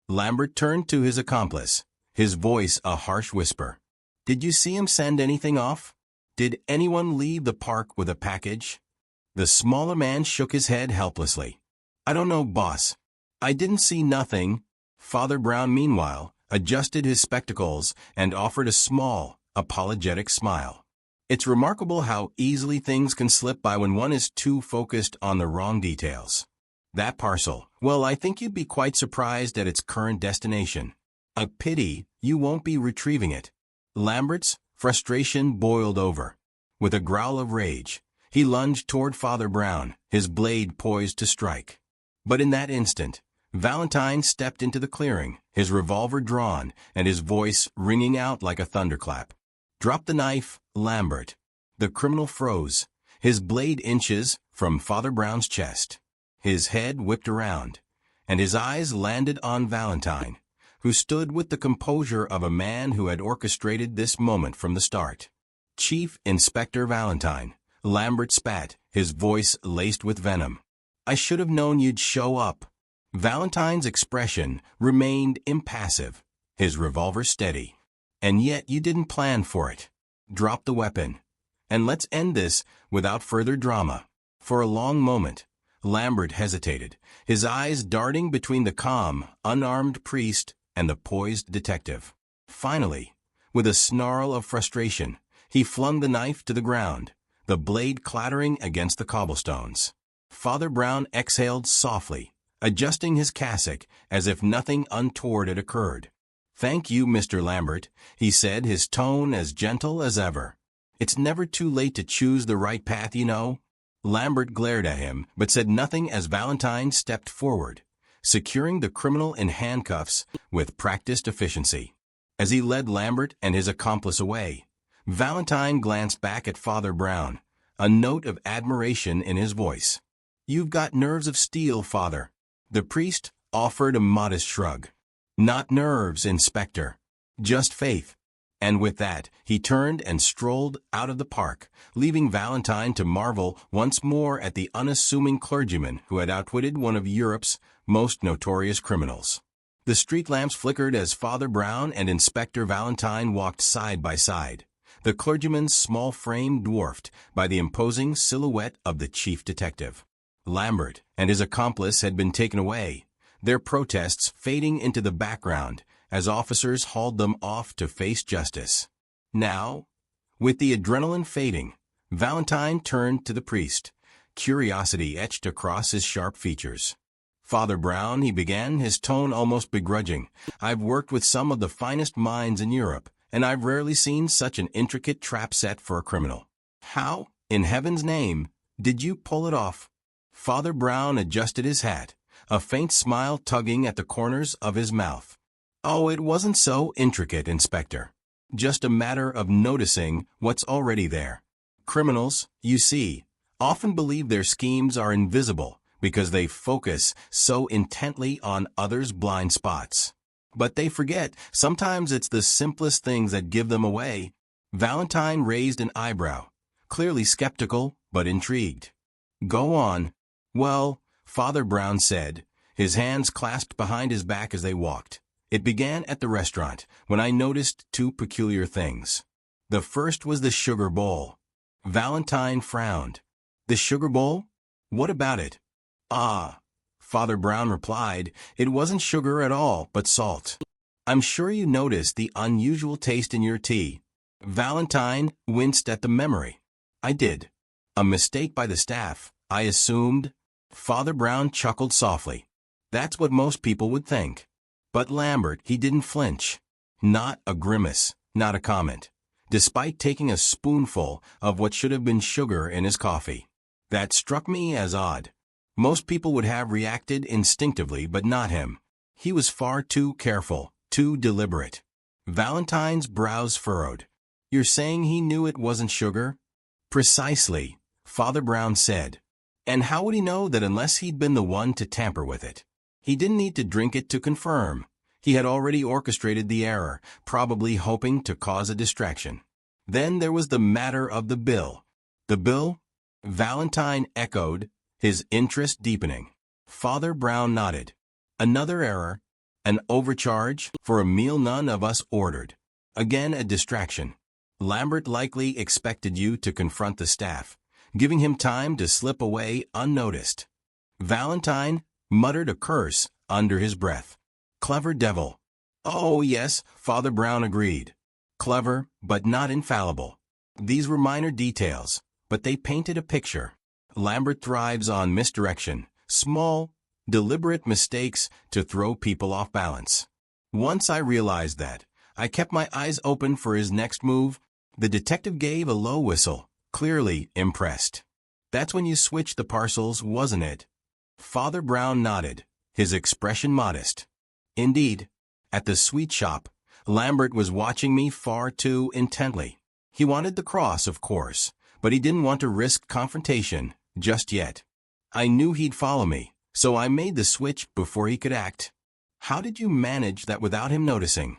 Lambert turned to his accomplice, his voice a harsh whisper. "Did you see him send anything off? Did anyone leave the park with a package?" The smaller man shook his head helplessly. "I don't know, boss. I didn't see nothing." Father Brown, meanwhile, adjusted his spectacles and offered a small, apologetic smile. "It's remarkable how easily things can slip by when one is too focused on the wrong details. That parcel, well, I think you'd be quite surprised at its current destination. A pity you won't be retrieving it." Lambert's frustration boiled over. With a growl of rage, he lunged toward Father Brown, his blade poised to strike. But in that instant, Valentine stepped into the clearing, his revolver drawn and his voice ringing out like a thunderclap. "Drop the knife, Lambert." The criminal froze, his blade inches from Father Brown's chest. His head whipped around, and his eyes landed on Valentine, who stood with the composure of a man who had orchestrated this moment from the start. "Chief Inspector Valentine," Lambert spat, his voice laced with venom. "I should have known you'd show up." Valentine's expression remained impassive, his revolver steady. "And yet you didn't plan for it. Drop the weapon, and let's end this without further drama." For a long moment, Lambert hesitated, his eyes darting between the calm, unarmed priest and the poised detective. Finally, with a snarl of frustration, he flung the knife to the ground, the blade clattering against the cobblestones. Father Brown exhaled softly, adjusting his cassock as if nothing untoward had occurred. "Thank you, Mr. Lambert," he said, his tone as gentle as ever. "It's never too late to choose the right path, you know." Lambert glared at him, but said nothing as Valentine stepped forward, securing the criminal in handcuffs with practiced efficiency. As he led Lambert and his accomplice away, Valentine glanced back at Father Brown, a note of admiration in his voice. "You've got nerves of steel, Father." The priest offered a modest shrug. "Not nerves, Inspector. Just faith." And with that, he turned and strolled out of the park, leaving Valentine to marvel once more at the unassuming clergyman who had outwitted one of Europe's most notorious criminals. The street lamps flickered as Father Brown and Inspector Valentine walked side by side, the clergyman's small frame dwarfed by the imposing silhouette of the chief detective. Lambert and his accomplice had been taken away, their protests fading into the background as officers hauled them off to face justice. Now, with the adrenaline fading, Valentine turned to the priest, curiosity etched across his sharp features. "Father Brown," he began, his tone almost begrudging, "I've worked with some of the finest minds in Europe, and I've rarely seen such an intricate trap set for a criminal. How, in heaven's name, did you pull it off?" Father Brown adjusted his hat, a faint smile tugging at the corners of his mouth. "Oh, it wasn't so intricate, Inspector. Just a matter of noticing what's already there. Criminals, you see, often believe their schemes are invisible because they focus so intently on others' blind spots. But they forget sometimes it's the simplest things that give them away." Valentine raised an eyebrow, clearly skeptical but intrigued. "Go on." "Well," Father Brown said, his hands clasped behind his back as they walked, "it began at the restaurant when I noticed two peculiar things. The first was the sugar bowl." Valentine frowned. "The sugar bowl? What about it?" "Ah," Father Brown replied, "it wasn't sugar at all, but salt. I'm sure you noticed the unusual taste in your tea." Valentine winced at the memory. "I did. A mistake by the staff, I assumed." Father Brown chuckled softly. "That's what most people would think." But Lambert, he didn't flinch. Not a grimace, not a comment, despite taking a spoonful of what should have been sugar in his coffee. That struck me as odd. Most people would have reacted instinctively, but not him. He was far too careful, too deliberate. Valentine's brows furrowed. "You're saying he knew it wasn't sugar?" "Precisely," Father Brown said. "And how would he know that unless he'd been the one to tamper with it? He didn't need to drink it to confirm. He had already orchestrated the error, probably hoping to cause a distraction. Then there was the matter of the bill." "The bill?" Valentine echoed, his interest deepening. Father Brown nodded. "Another error, an overcharge for a meal none of us ordered. Again a distraction. Lambert likely expected you to confront the staff, giving him time to slip away unnoticed." Valentine muttered a curse under his breath. "Clever devil." "Oh, yes," Father Brown agreed. "Clever, but not infallible. These were minor details, but they painted a picture. Lambert thrives on misdirection, small, deliberate mistakes to throw people off balance. Once I realized that, I kept my eyes open for his next move." The detective gave a low whistle, clearly impressed. "That's when you switched the parcels, wasn't it?" Father Brown nodded, his expression modest. "Indeed. At the sweet shop, Lambert was watching me far too intently. He wanted the cross, of course, but he didn't want to risk confrontation just yet. I knew he'd follow me, so I made the switch before he could act." "How did you manage that without him noticing?"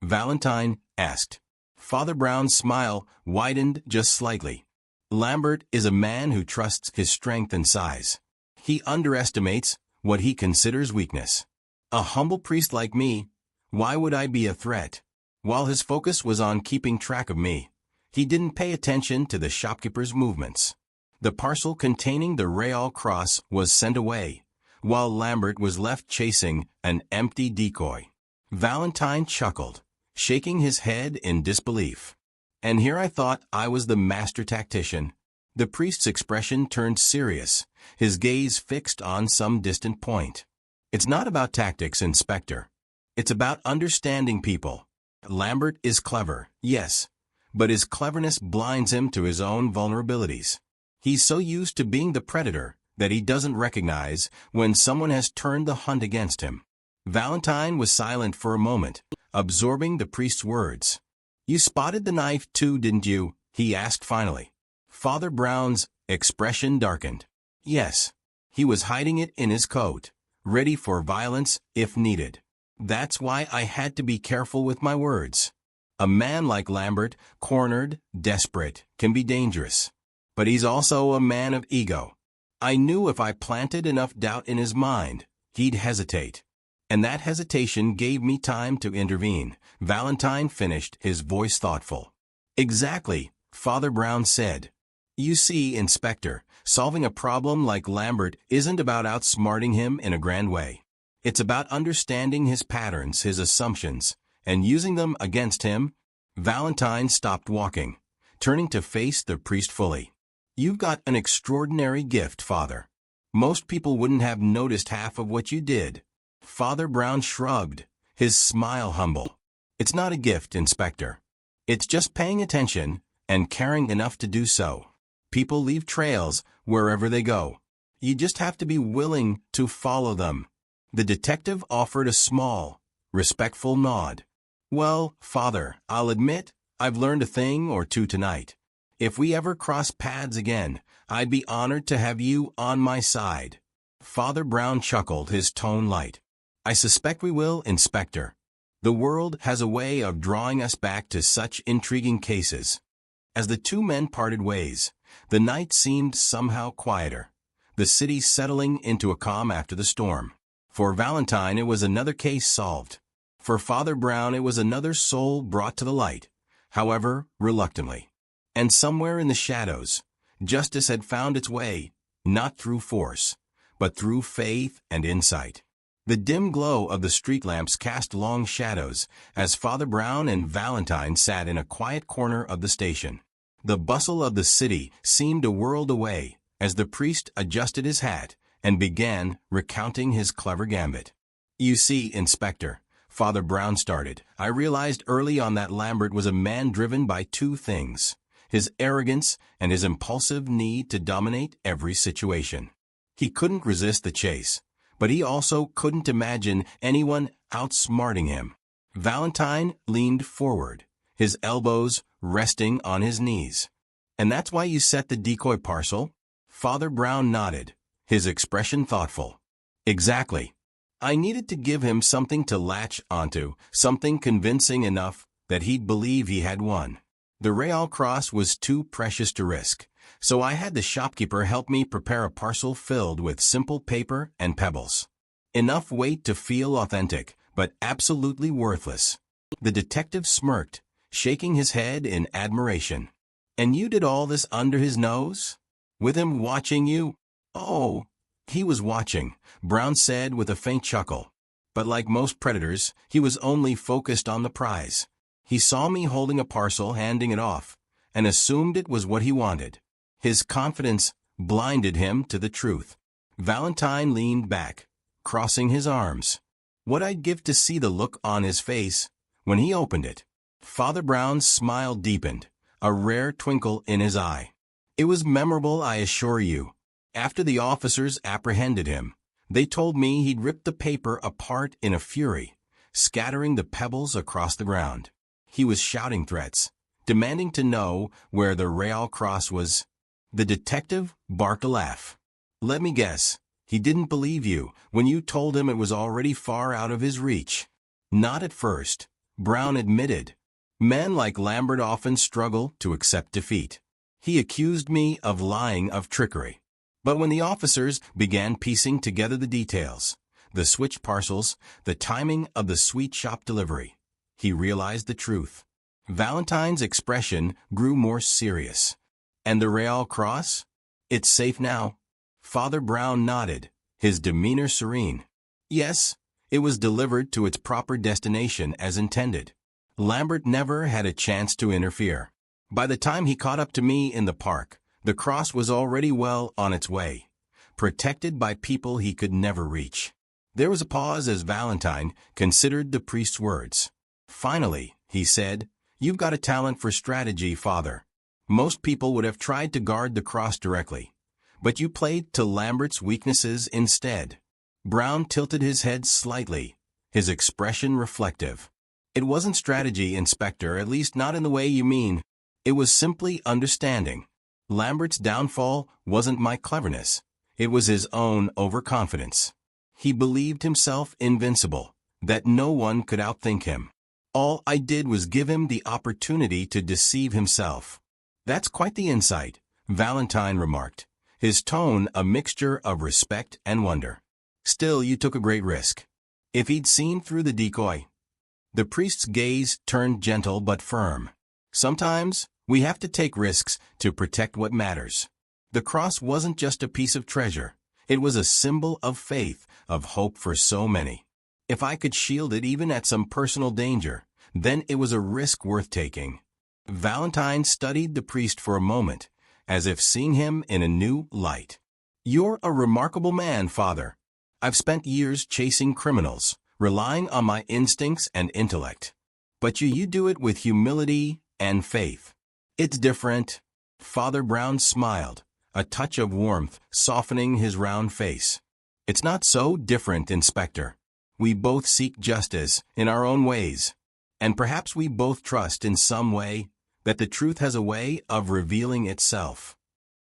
Valentine asked. Father Brown's smile widened just slightly. "Lambert is a man who trusts his strength and size. He underestimates what he considers weakness. A humble priest like me, why would I be a threat?" While his focus was on keeping track of me, he didn't pay attention to the shopkeeper's movements. The parcel containing the Real cross was sent away, while Lambert was left chasing an empty decoy. Valentine chuckled, shaking his head in disbelief. And here I thought I was the master tactician. The priest's expression turned serious, his gaze fixed on some distant point. "It's not about tactics, Inspector. It's about understanding people. Lambert is clever, yes, but his cleverness blinds him to his own vulnerabilities. He's so used to being the predator that he doesn't recognize when someone has turned the hunt against him. Valentine was silent for a moment, absorbing the priest's words. "You spotted the knife too, didn't you?" he asked finally. Father Brown's expression darkened. Yes, he was hiding it in his coat, ready for violence if needed. That's why I had to be careful with my words. A man like Lambert, cornered, desperate, can be dangerous. But he's also a man of ego. I knew if I planted enough doubt in his mind, he'd hesitate. And that hesitation gave me time to intervene. Valentine finished, his voice thoughtful. "Exactly," Father Brown said. "You see, Inspector, solving a problem like Lambert isn't about outsmarting him in a grand way. It's about understanding his patterns, his assumptions, and using them against him." Valentine stopped walking, turning to face the priest fully. "You've got an extraordinary gift, Father. Most people wouldn't have noticed half of what you did." Father Brown shrugged, his smile humble. "It's not a gift, Inspector. It's just paying attention and caring enough to do so. People leave trails wherever they go. You just have to be willing to follow them." The detective offered a small, respectful nod. "Well, Father, I'll admit I've learned a thing or two tonight. If we ever cross paths again, I'd be honored to have you on my side." Father Brown chuckled, his tone light. "I suspect we will, Inspector. The world has a way of drawing us back to such intriguing cases." As the two men parted ways, the night seemed somehow quieter, the city settling into a calm after the storm. For Valentine, it was another case solved. For Father Brown, it was another soul brought to the light, however, reluctantly. And somewhere in the shadows, justice had found its way, not through force, but through faith and insight. The dim glow of the street lamps cast long shadows as Father Brown and Valentine sat in a quiet corner of the station. The bustle of the city seemed a world away as the priest adjusted his hat and began recounting his clever gambit. "You see, Inspector," Father Brown started, "I realized early on that Lambert was a man driven by two things: his arrogance and his impulsive need to dominate every situation. He couldn't resist the chase, but he also couldn't imagine anyone outsmarting him." Valentine leaned forward, his elbows resting on his knees. "And that's why you set the decoy parcel?" Father Brown nodded, his expression thoughtful. "Exactly. I needed to give him something to latch onto, something convincing enough that he'd believe he had won. The Real Cross was too precious to risk, so I had the shopkeeper help me prepare a parcel filled with simple paper and pebbles. Enough weight to feel authentic, but absolutely worthless." The detective smirked, shaking his head in admiration. "And you did all this under his nose? With him watching you?" "Oh, he was watching," Brown said with a faint chuckle. "But like most predators, he was only focused on the prize. He saw me holding a parcel, handing it off, and assumed it was what he wanted. His confidence blinded him to the truth." Valentine leaned back, crossing his arms. "What I'd give to see the look on his face when he opened it." Father Brown's smile deepened, a rare twinkle in his eye. "It was memorable, I assure you. After the officers apprehended him, they told me he'd ripped the paper apart in a fury, scattering the pebbles across the ground. He was shouting threats, demanding to know where the Real Cross was." The detective barked a laugh. "Let me guess, he didn't believe you when you told him it was already far out of his reach." "Not at first," Brown admitted. "Men like Lambert often struggle to accept defeat. He accused me of lying, of trickery. But when the officers began piecing together the details, the switch parcels, the timing of the sweet shop delivery, he realized the truth." Valentine's expression grew more serious. "And the Real Cross? It's safe now?" Father Brown nodded, his demeanor serene. "Yes, it was delivered to its proper destination as intended. Lambert never had a chance to interfere. By the time he caught up to me in the park, the cross was already well on its way, protected by people he could never reach." There was a pause as Valentine considered the priest's words. Finally, he said, "You've got a talent for strategy, Father. Most people would have tried to guard the cross directly, but you played to Lambert's weaknesses instead." Brown tilted his head slightly, his expression reflective. "It wasn't strategy, Inspector, at least not in the way you mean. It was simply understanding. Lambert's downfall wasn't my cleverness. It was his own overconfidence. He believed himself invincible, that no one could outthink him. All I did was give him the opportunity to deceive himself." "That's quite the insight," Valentine remarked, his tone a mixture of respect and wonder. "Still, you took a great risk. If he'd seen through the decoy—" The priest's gaze turned gentle but firm. "Sometimes, we have to take risks to protect what matters. The cross wasn't just a piece of treasure. It was a symbol of faith, of hope for so many. If I could shield it even at some personal danger, then it was a risk worth taking." Valentine studied the priest for a moment, as if seeing him in a new light. "You're a remarkable man, Father. I've spent years chasing criminals, relying on my instincts and intellect. But you do it with humility and faith. It's different." Father Brown smiled, a touch of warmth softening his round face. "It's not so different, Inspector. We both seek justice in our own ways. And perhaps we both trust in some way that the truth has a way of revealing itself."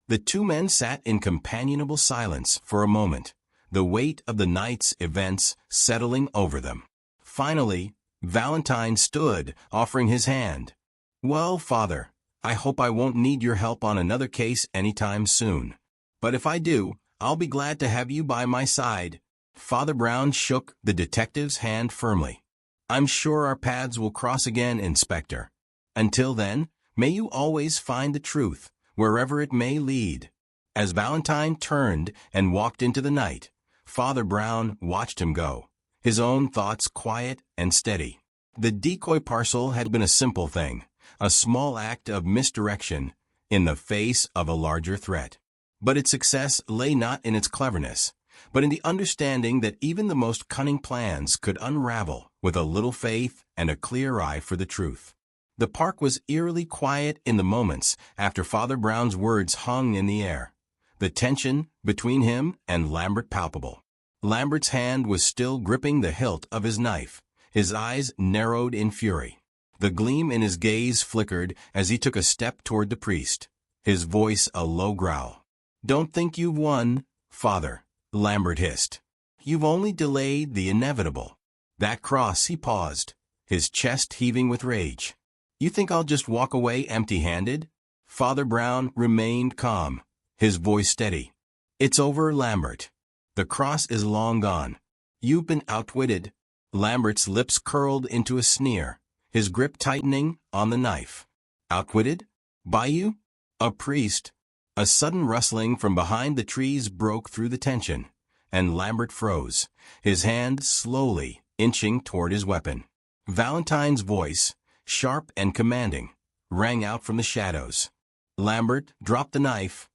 The two men sat in companionable silence for a moment, the weight of the night's events settling over them. Finally, Valentine stood, offering his hand. "Well, Father, I hope I won't need your help on another case anytime soon. But if I do, I'll be glad to have you by my side." Father Brown shook the detective's hand firmly. "I'm sure our paths will cross again, Inspector. Until then, may you always find the truth, wherever it may lead." As Valentine turned and walked into the night, Father Brown watched him go, his own thoughts quiet and steady. The decoy parcel had been a simple thing, a small act of misdirection in the face of a larger threat. But its success lay not in its cleverness, but in the understanding that even the most cunning plans could unravel with a little faith and a clear eye for the truth. The park was eerily quiet in the moments after Father Brown's words hung in the air, the tension between him and Lambert palpable. Lambert's hand was still gripping the hilt of his knife, his eyes narrowed in fury. The gleam in his gaze flickered as he took a step toward the priest, his voice a low growl. "Don't think you've won, Father," Lambert hissed. "You've only delayed the inevitable. That cross," he paused, his chest heaving with rage. "You think I'll just walk away empty-handed?" Father Brown remained calm, his voice steady. "It's over, Lambert. The cross is long gone. You've been outwitted." Lambert's lips curled into a sneer, his grip tightening on the knife. "Outwitted? By you? A priest?" A sudden rustling from behind the trees broke through the tension, and Lambert froze, his hand slowly inching toward his weapon. Valentine's voice, sharp and commanding, rang out from the shadows. Lambert dropped the knife.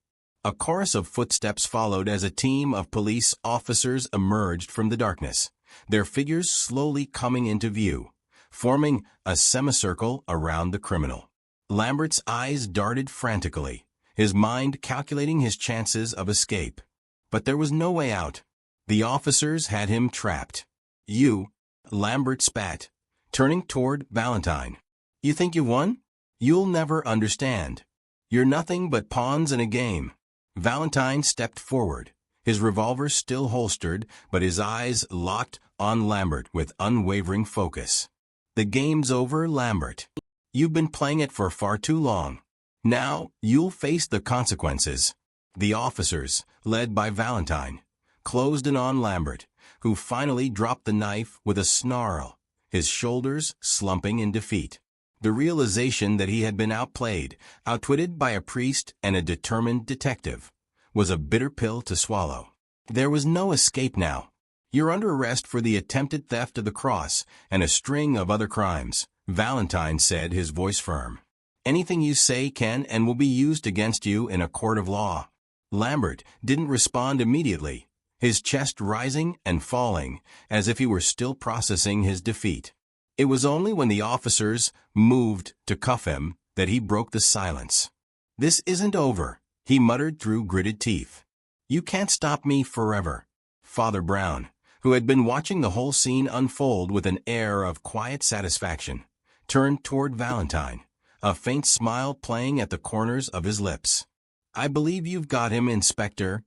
A chorus of footsteps followed as a team of police officers emerged from the darkness, their figures slowly coming into view, forming a semicircle around the criminal. Lambert's eyes darted frantically, his mind calculating his chances of escape. But there was no way out. The officers had him trapped. "You," Lambert spat, turning toward Valentine. "You think you won? You'll never understand. You're nothing but pawns in a game." Valentine stepped forward, his revolver still holstered, but his eyes locked on Lambert with unwavering focus. "The game's over, Lambert. You've been playing it for far too long. Now, you'll face the consequences." The officers, led by Valentine, closed in on Lambert, who finally dropped the knife with a snarl, his shoulders slumping in defeat. The realization that he had been outplayed, outwitted by a priest and a determined detective, was a bitter pill to swallow. There was no escape now. "You're under arrest for the attempted theft of the cross and a string of other crimes," Valentine said, his voice firm. "Anything you say can and will be used against you in a court of law." Lambert didn't respond immediately, his chest rising and falling as if he were still processing his defeat. It was only when the officers moved to cuff him that he broke the silence. "This isn't over," he muttered through gritted teeth. "You can't stop me forever." Father Brown, who had been watching the whole scene unfold with an air of quiet satisfaction, turned toward Valentine, a faint smile playing at the corners of his lips. "I believe you've got him, Inspector."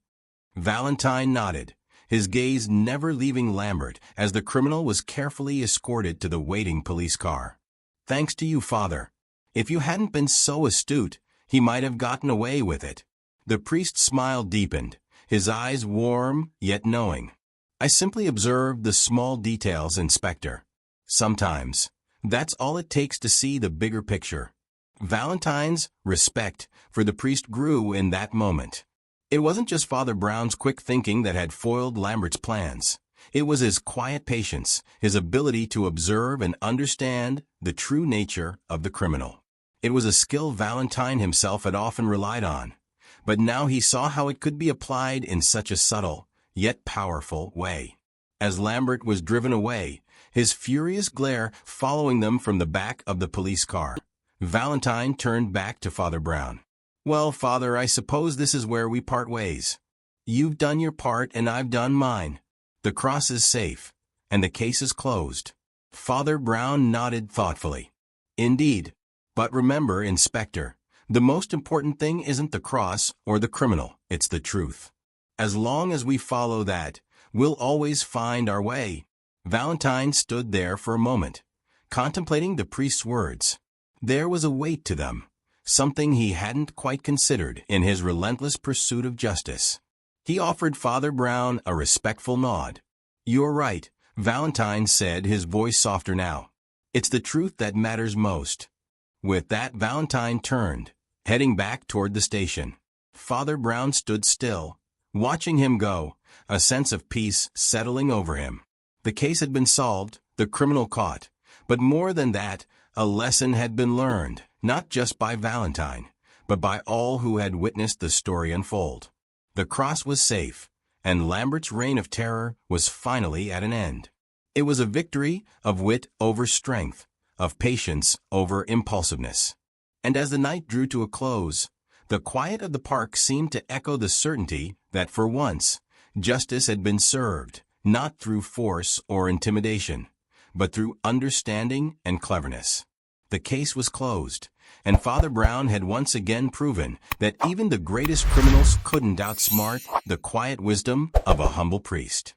Valentine nodded, his gaze never leaving Lambert as the criminal was carefully escorted to the waiting police car. "Thanks to you, Father. If you hadn't been so astute, he might have gotten away with it." The priest's smile deepened, his eyes warm yet knowing. "I simply observed the small details, Inspector. Sometimes, that's all it takes to see the bigger picture." Valentine's respect for the priest grew in that moment. It wasn't just Father Brown's quick thinking that had foiled Lambert's plans. It was his quiet patience, his ability to observe and understand the true nature of the criminal. It was a skill Valentine himself had often relied on, but now he saw how it could be applied in such a subtle, yet powerful way. As Lambert was driven away, his furious glare following them from the back of the police car, Valentine turned back to Father Brown. "Well, Father, I suppose this is where we part ways. You've done your part and I've done mine. The cross is safe, and the case is closed." Father Brown nodded thoughtfully. "Indeed. But remember, Inspector, the most important thing isn't the cross or the criminal, it's the truth. As long as we follow that, we'll always find our way." Valentine stood there for a moment, contemplating the priest's words. There was a weight to them, something he hadn't quite considered in his relentless pursuit of justice. He offered Father Brown a respectful nod. "You're right," Valentine said, his voice softer now. "It's the truth that matters most." With that, Valentine turned, heading back toward the station. Father Brown stood still, watching him go, a sense of peace settling over him. The case had been solved, the criminal caught, but more than that, a lesson had been learned, not just by Valentine, but by all who had witnessed the story unfold. The cross was safe, and Lambert's reign of terror was finally at an end. It was a victory of wit over strength, of patience over impulsiveness. And as the night drew to a close, the quiet of the park seemed to echo the certainty that for once, justice had been served, not through force or intimidation, but through understanding and cleverness. The case was closed, and Father Brown had once again proven that even the greatest criminals couldn't outsmart the quiet wisdom of a humble priest.